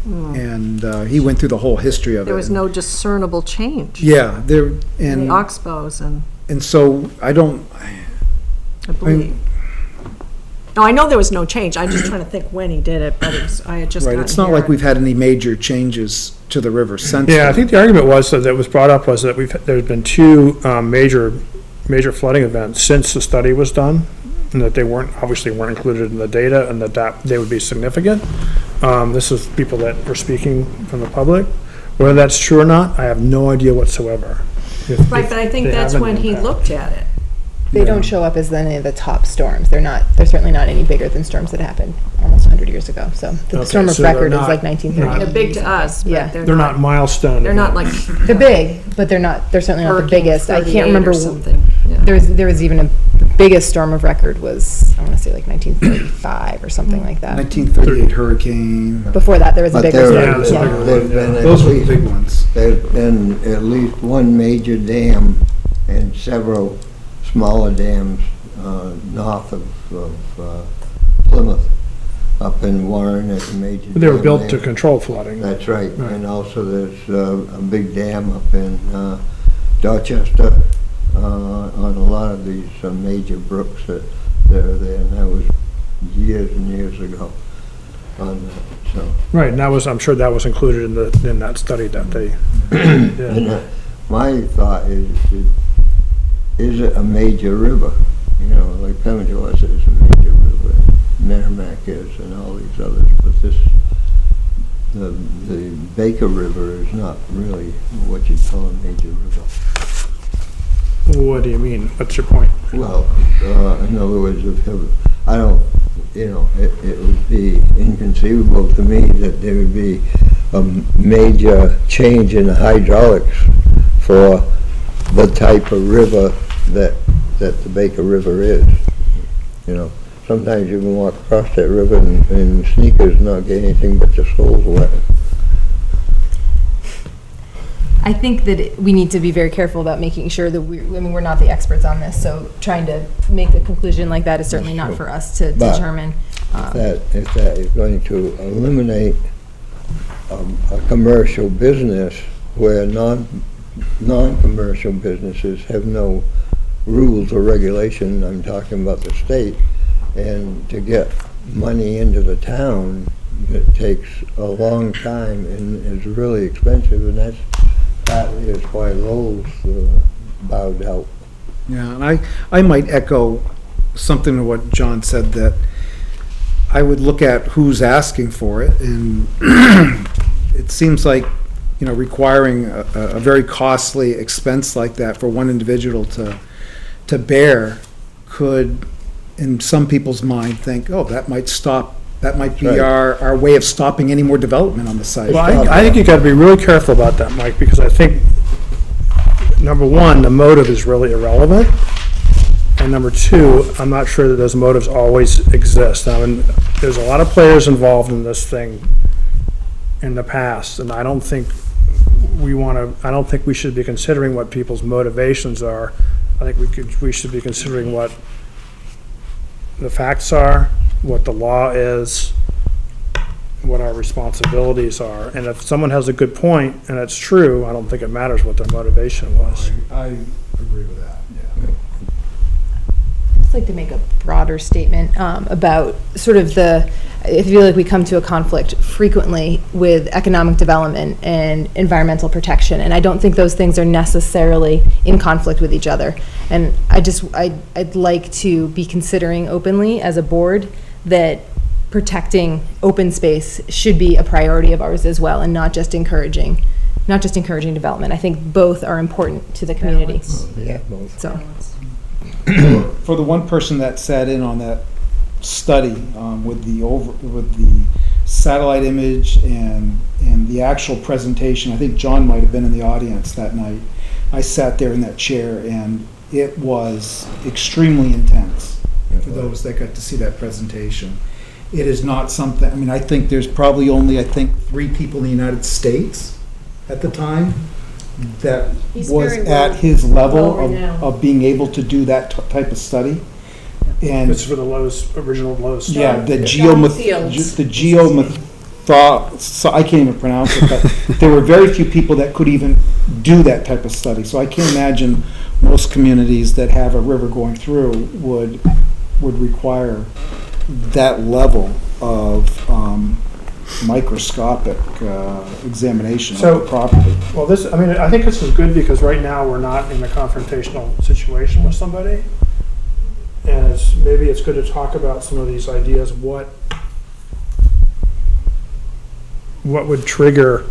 And he went through the whole history of it. there was no discernible change Yeah, there, in and, the oxbows, and and so I don't, I believe. No, I know there was no change. I'm just trying to think when he did it, but I had just right, gotten it's not here. like we've had any major changes to the river since Yeah, I then. think the argument was, that was brought up, was that there's been 2 major flooding events since the study was done, and that they obviously weren't included in the data, and that they would be significant. This is people that were speaking from the public. Whether that's true or not, I have no idea whatsoever. Right, but I think They that's haven't when he impacted. looked at it. They don't show up as any of the top storms. They're certainly not any bigger than storms that happened almost 100 years ago. So the Okay, storm of so they're record is not- like 1930. They're big to us, Yeah. but They're not milestone. They're not like They're big, but they're certainly not the Hurricane biggest. I 38 can't or remember. something. Yeah. There was even the biggest storm of record was, I want to say like 1935 or something like that. 1938 hurricane, Before that, there was a But bigger there, Yeah, storm. that's a Yeah. bigger one. there's been at those were the least, big ones. there's been at least one major dam and several smaller dams north of Plymouth, up in Warren at the major. They were dam built to there. control flooding. That's right, Right. and also there's a big dam up in Dorchester on a lot of these major brooks that are there, and that was years and years ago on that, so. Right, and I'm sure that was included in that study that they And did. my thought is it a major river? Like Plymouth was, it's a major river, Merrimack is, and all these others, but the Baker River is not really what you'd call a major river. What do you mean? What's your point? Well, in other words, I don't, it would be inconceivable to me that there would be a major change in the hydraulics for the type of river that the Baker River is. Sometimes you can walk across that river in sneakers and not get anything but your soles wet. I think that we need to be very careful about making sure that we're not the experts on this, so trying to make a conclusion like that is certainly not for us to But- determine. If that is going to eliminate a commercial business where non-commercial businesses have no rules or regulation, I'm talking about the state, and to get money into the town, it takes a long time and is really expensive, and that's partly is why Lowell's bowed out. Yeah, and I might echo something to what John said, that I would look at who's asking for it, and it seems like, requiring a very costly expense like that for one individual to bear could, in some people's mind, think, oh, that might be Right. our way of stopping any more development on the site. Well, I think you gotta be really careful about that, Mike, because I think number one, the motive is really irrelevant. And number two, I'm not sure that those motives always exist. I mean, there's a lot of players involved in this thing in the past, and I don't think we should be considering what people's motivations are. I think we should be considering what the facts are, what the law is, what our responsibilities are. And if someone has a good point, and it's true, I don't think it matters what their motivation was. I agree with that, yeah. I'd just like to make a broader statement about sort of I feel like we come to a conflict frequently with economic development and environmental protection, and I don't think those things are necessarily in conflict with each other. And I'd like to be considering openly as a board that protecting open space should be a priority of ours as well, and not just encouraging development. I think both are important to the community. Yeah, both. So, For the one person that sat in on that study with the satellite image and the actual presentation, I think John might have been in the audience that night. I sat there in that chair, and it was extremely intense for those that got to see that presentation. It is not something, I mean, I think there's probably only, 3 people in the United States at the time that was at his level of being able to do that type of study. And This is for the original Lowe's. yeah, so I can't even pronounce it, but there were very few people that could even do that type of study. So I can't imagine most communities that have a river going through would require that level of microscopic examination of So- the property. Well, I think this is good because right now we're not in a confrontational situation with somebody. And maybe it's good to talk about some of these ideas, what would trigger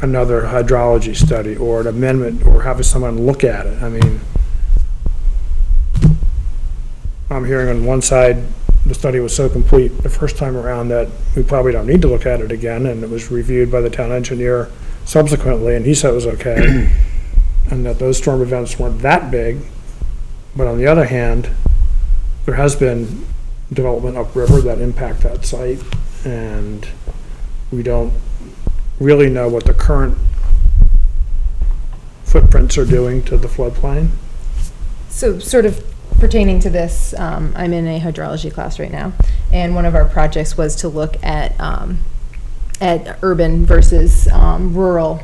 another hydrology study or an amendment or having someone look at it. I mean, I'm hearing on one side, the study was so complete the first time around that we probably don't need to look at it again, and it was reviewed by the town engineer subsequently, and he said it was okay, and that those storm events weren't that big. But on the other hand, there has been development upriver that impact that site, and we don't really know what the current footprints are doing to the floodplain. So sort of pertaining to this, I'm in a hydrology class right now, and one of our projects was to look at urban versus rural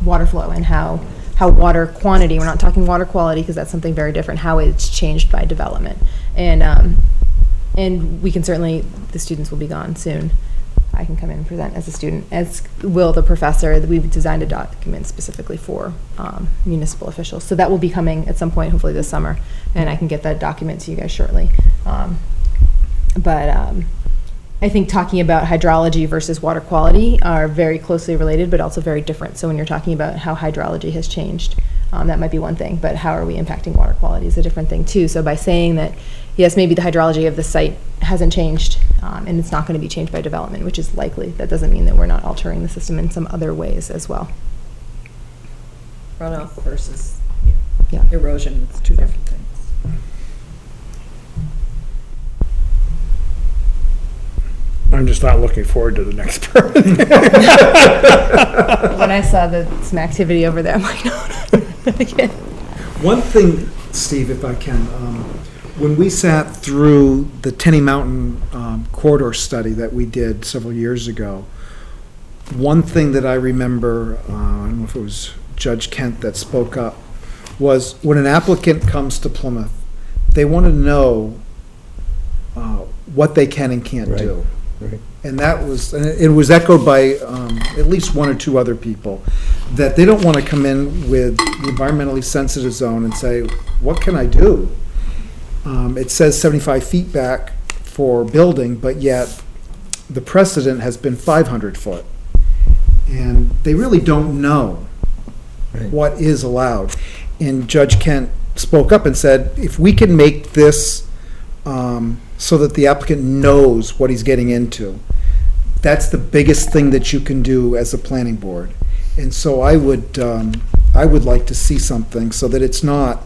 water flow and how water quantity, we're not talking water quality because that's something very different, how it's changed by development. And we can certainly, the students will be gone soon. I can come in and present as a student, as will the professor. We've designed a document specifically for municipal officials. So that will be coming at some point, hopefully this summer, and I can get that document to you guys shortly. But I think talking about hydrology versus water quality are very closely related, but also very different. So when you're talking about how hydrology has changed, that might be one thing, but how are we impacting water quality is a different thing too. So by saying that, yes, maybe the hydrology of the site hasn't changed, and it's not going to be changed by development, which is likely, that doesn't mean that we're not altering the system in some other ways as well. Runoff versus Yeah. erosion, it's two different things. I'm just not looking forward to the next permit. When I saw some activity over there, I'm like, no. Again. One thing, Steve, if I can, when we sat through the Tenny Mountain corridor study that we did several years ago, one thing that I remember, I don't know if it was Judge Kent that spoke up, was when an applicant comes to Plymouth, they want to know what they can and can't do. Right. And it was echoed by at least one or two other people, that they don't want to come in with the environmentally sensitive zone and say, what can I do? It says 75 feet back for building, but yet the precedent has been 500 foot. And they really don't know Right. what is allowed. And Judge Kent spoke up and said, if we can make this so that the applicant knows what he's getting into, that's the biggest thing that you can do as a planning board. And so I would like to see something so that it's not,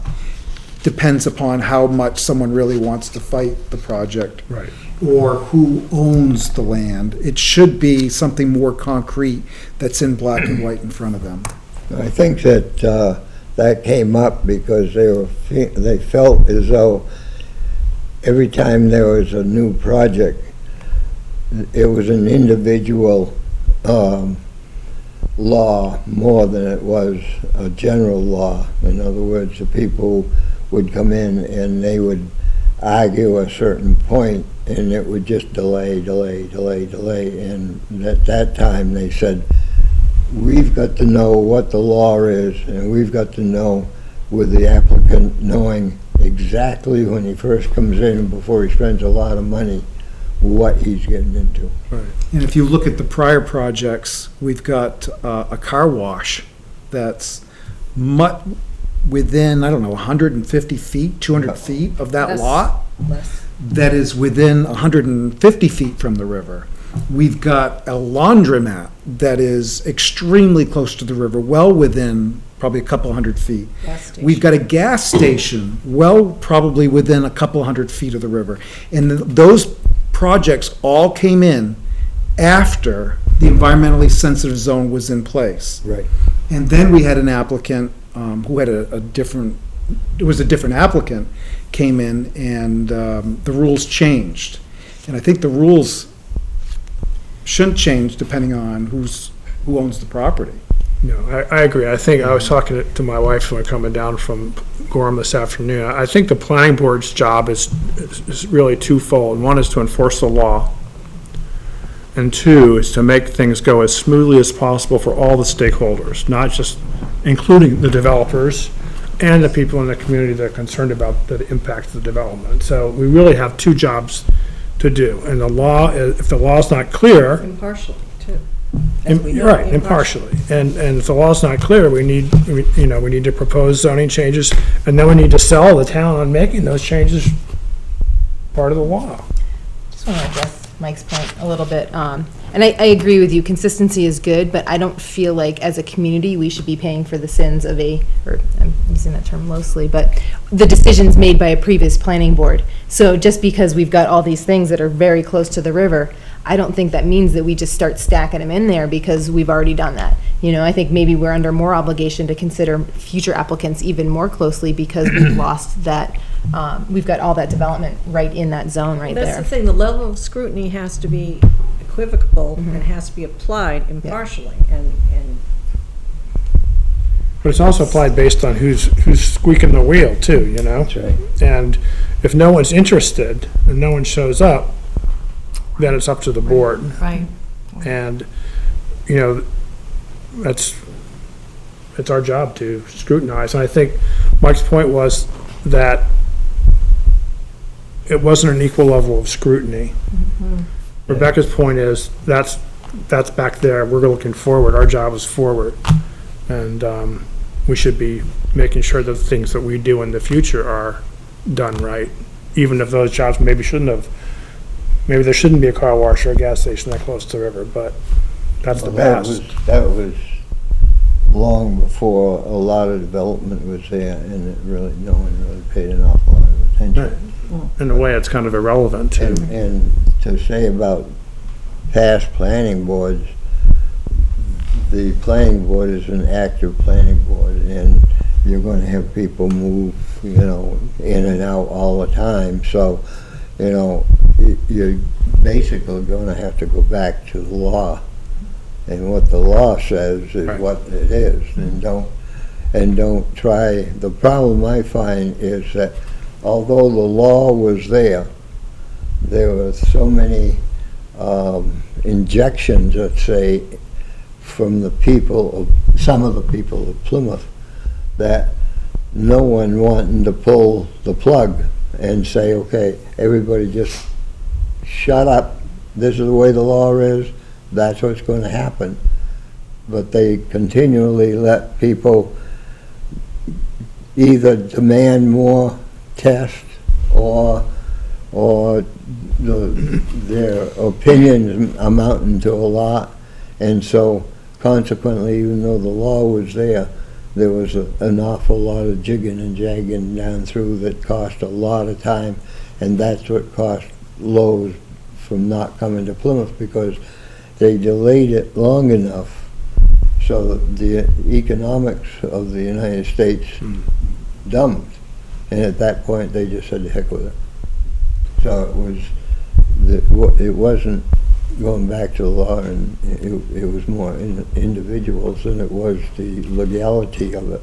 depends upon how much someone really wants to fight the project. Right. Or who owns the land. It should be something more concrete that's in black and white in front of them. I think that that came up because they felt as though every time there was a new project, it was an individual law more than it was a general law. In other words, the people would come in and they would argue a certain point, and it would just delay. And at that time, they said, we've got to know what the law is, and we've got to know, with the applicant knowing exactly when he first comes in, before he spends a lot of money, what he's getting into. And if you look at the prior projects, we've got a car wash that's within, I don't know, 150 feet, 200 feet of that Less. lot, that is within 150 feet from the river. We've got a laundromat that is extremely close to the river, well within probably a couple hundred feet. We've got a gas station, well, probably within a couple hundred feet of the river. And those projects all came in after the environmentally sensitive zone was in place. Right. And then we had an applicant who had a different applicant, came in, and the rules changed. And I think the rules shouldn't change depending on who owns the property. No, I agree. I think I was talking to my wife when coming down from Gorham this afternoon. I think the planning board's job is really twofold. One is to enforce the law, and two is to make things go as smoothly as possible for all the stakeholders, not just including the developers and the people in the community that are concerned about the impact of the development. So we really have two jobs to do. And the law, if the law is not clear, Impartially, too. As we know, right, impartially. And if the law's not clear, we need to propose zoning changes, and then we need to sell the town on making those changes part of the law. Just want to address Mike's point a little bit. And I agree with you, consistency is good, but I don't feel like as a community, we should be paying for the sins of or I'm using that term loosely, but the decisions made by a previous planning board. So just because we've got all these things that are very close to the river, I don't think that means that we just start stacking them in there because we've already done that. I think maybe we're under more obligation to consider future applicants even more closely because we've lost that, we've got all that development right in that zone right That's there. the thing, the level of scrutiny has to be equivocal and has to be applied impartially, and But it's also applied based on who's squeaking the wheel too, That's right. And if no one's interested and no one shows up, then it's up to the board. Right. And, it's our job to scrutinize. And I think Mike's point was that it wasn't an equal level of scrutiny. Rebecca's point is that's back there. We're looking forward. Our job is forward. And we should be making sure that the things that we do in the future are done right, even if those jobs maybe there shouldn't be a car wash or a gas station that close to the river, but that's the past. That was long before a lot of development was there, and no one really paid an awful lot of attention. In a way, it's kind of irrelevant too. And to say about past planning boards, the planning board is an active planning board, and you're going to have people move, in and out all the time. So, you're basically going to have to go back to the law, and what the law says is Right. what it is, and don't try. The problem I find is that although the law was there were so many injections, let's say, from some of the people of Plymouth, that no one wanting to pull the plug and say, okay, everybody just shut up, this is the way the law is, that's what's going to happen. But they continually let people either demand more tests or their opinions amounting to a lot. And so consequently, even though the law was there was an awful lot of jigging and jagging down through that cost a lot of time, and that's what cost Lowe's from not coming to Plymouth, because they delayed it long enough so that the economics of the United States dumped, and at that point they just said to heck with it. So it wasn't going back to the law, and it was more individuals than it was the legality of it.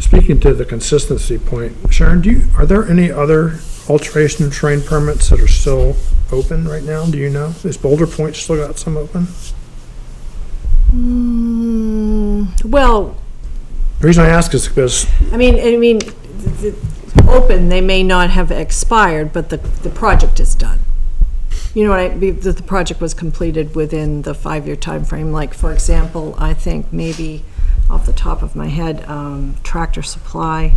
Speaking to the consistency point, Sharon, are there any other alteration of terrain permits that are still open right now? Do you know? Is Boulder Point still got some open? Well, The reason I ask is because I mean, open, they may not have expired, but the project is done. You know what the project was completed within the 5-year time frame. Like, for example, I think maybe off the top of my head, Tractor Supply,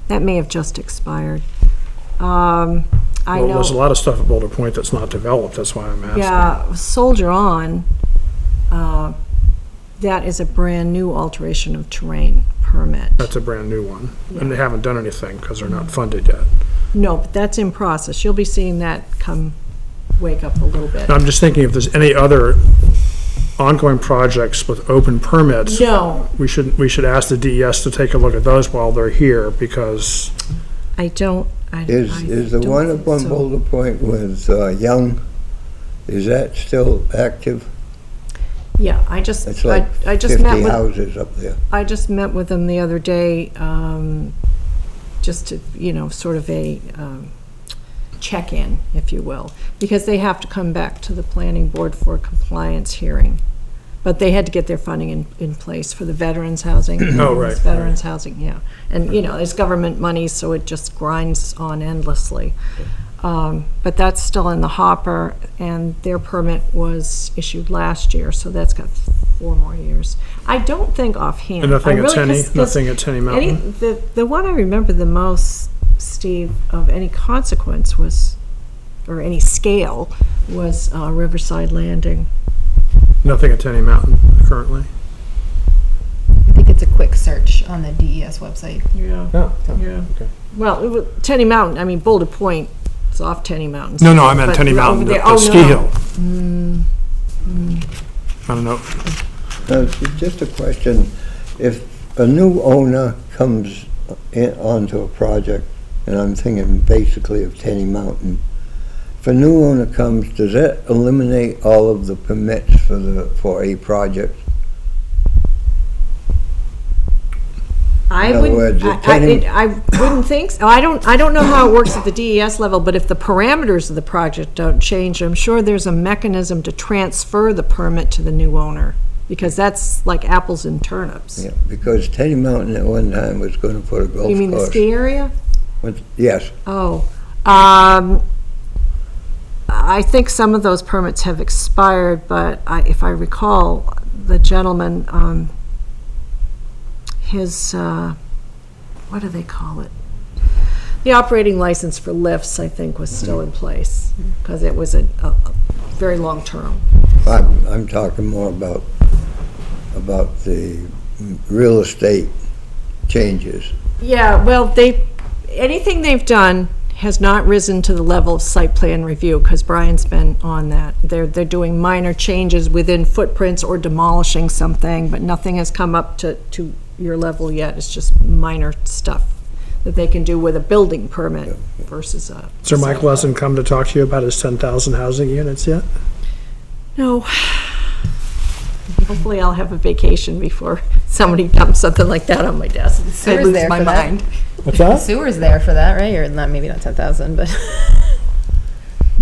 that may have just expired. I well, know. there's a lot of stuff at Boulder Point that's not developed. That's why I'm asking. Yeah, Soldier On, that is a brand-new alteration of terrain permit. That's a brand new one, and they haven't done anything because they're not funded yet. No, but that's in process. You'll be seeing that wake up a little bit. I'm just thinking if there's any other ongoing projects with open permits, No, we should ask the DES to take a look at those while they're here, because I don't. Is the don't one think up on so. Boulder Point with Young, is that still active? Yeah, I just It's like met 50 with houses up there. I just met with them the other day, just to, sort of a check-in, if you will, because they have to come back to the planning board for a compliance hearing. But they had to get their funding in place for the veterans housing. Oh, right, It's veterans housing, yeah. And, it's government money, so it just grinds on endlessly. But that's still in the hopper, and their permit was issued last year, so that's got 4 more years. I don't think offhand. and nothing I at really- Tenny, 'cause nothing at Tenny Mountain. The one I remember the most, Steve, of any consequence was, or any scale, was Riverside Landing. Nothing at Tenny Mountain currently. I think it's a quick search on the DES website. Yeah. Oh, Yeah. okay. Well, Tenny Mountain, I mean, Boulder Point is off Tenny Mountain. No, I meant But Tenny over Mountain, there- the oh, ski no. hill. I don't know. Just a question, if a new owner comes onto a project, and I'm thinking basically of Tenny Mountain, if a new owner comes, does that eliminate all of the permits for a project? I In other wouldn't, words, it can- I wouldn't think so. I don't know how it works at the DES level, but if the parameters of the project don't change, I'm sure there's a mechanism to transfer the permit to the new owner, because that's like apples and turnips. Yeah, because Tenny Mountain at one time was gonna put a golf course. You mean the ski area? Yes, Oh, I think some of those permits have expired, but if I recall, the gentleman, his, what do they call it? The operating license for lifts, I think, was still in place, because it was a very long term. I'm talking more about the real estate changes. Yeah, well, anything they've done has not risen to the level of site plan review, because Brian's been on that. They're doing minor changes within footprints or demolishing something, but nothing has come up to your level yet. It's just minor stuff that they can do with a building permit versus a. Sir Michael hasn't come to talk to you about his 10,000 housing units yet? No. Hopefully I'll have a vacation before somebody dumps something like that on my desk. I Sewer's lose there my for that. mind. What's that? Sewer's there for that, right? Or not, maybe not 10,000, but.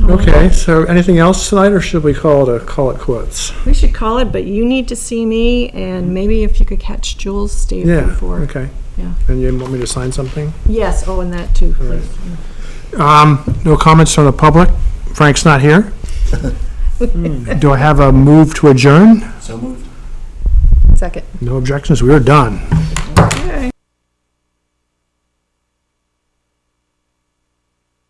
Okay, so anything else tonight, or should we call it quits? We should call it, but you need to see me, and maybe if you could catch Jules, Steve, Yeah, before. okay. Yeah. And you want me to sign something? Yes, and that too, please. No comments from the public? Frank's not here? Do I have a move to adjourn? So moved. Second. No objections, we are done.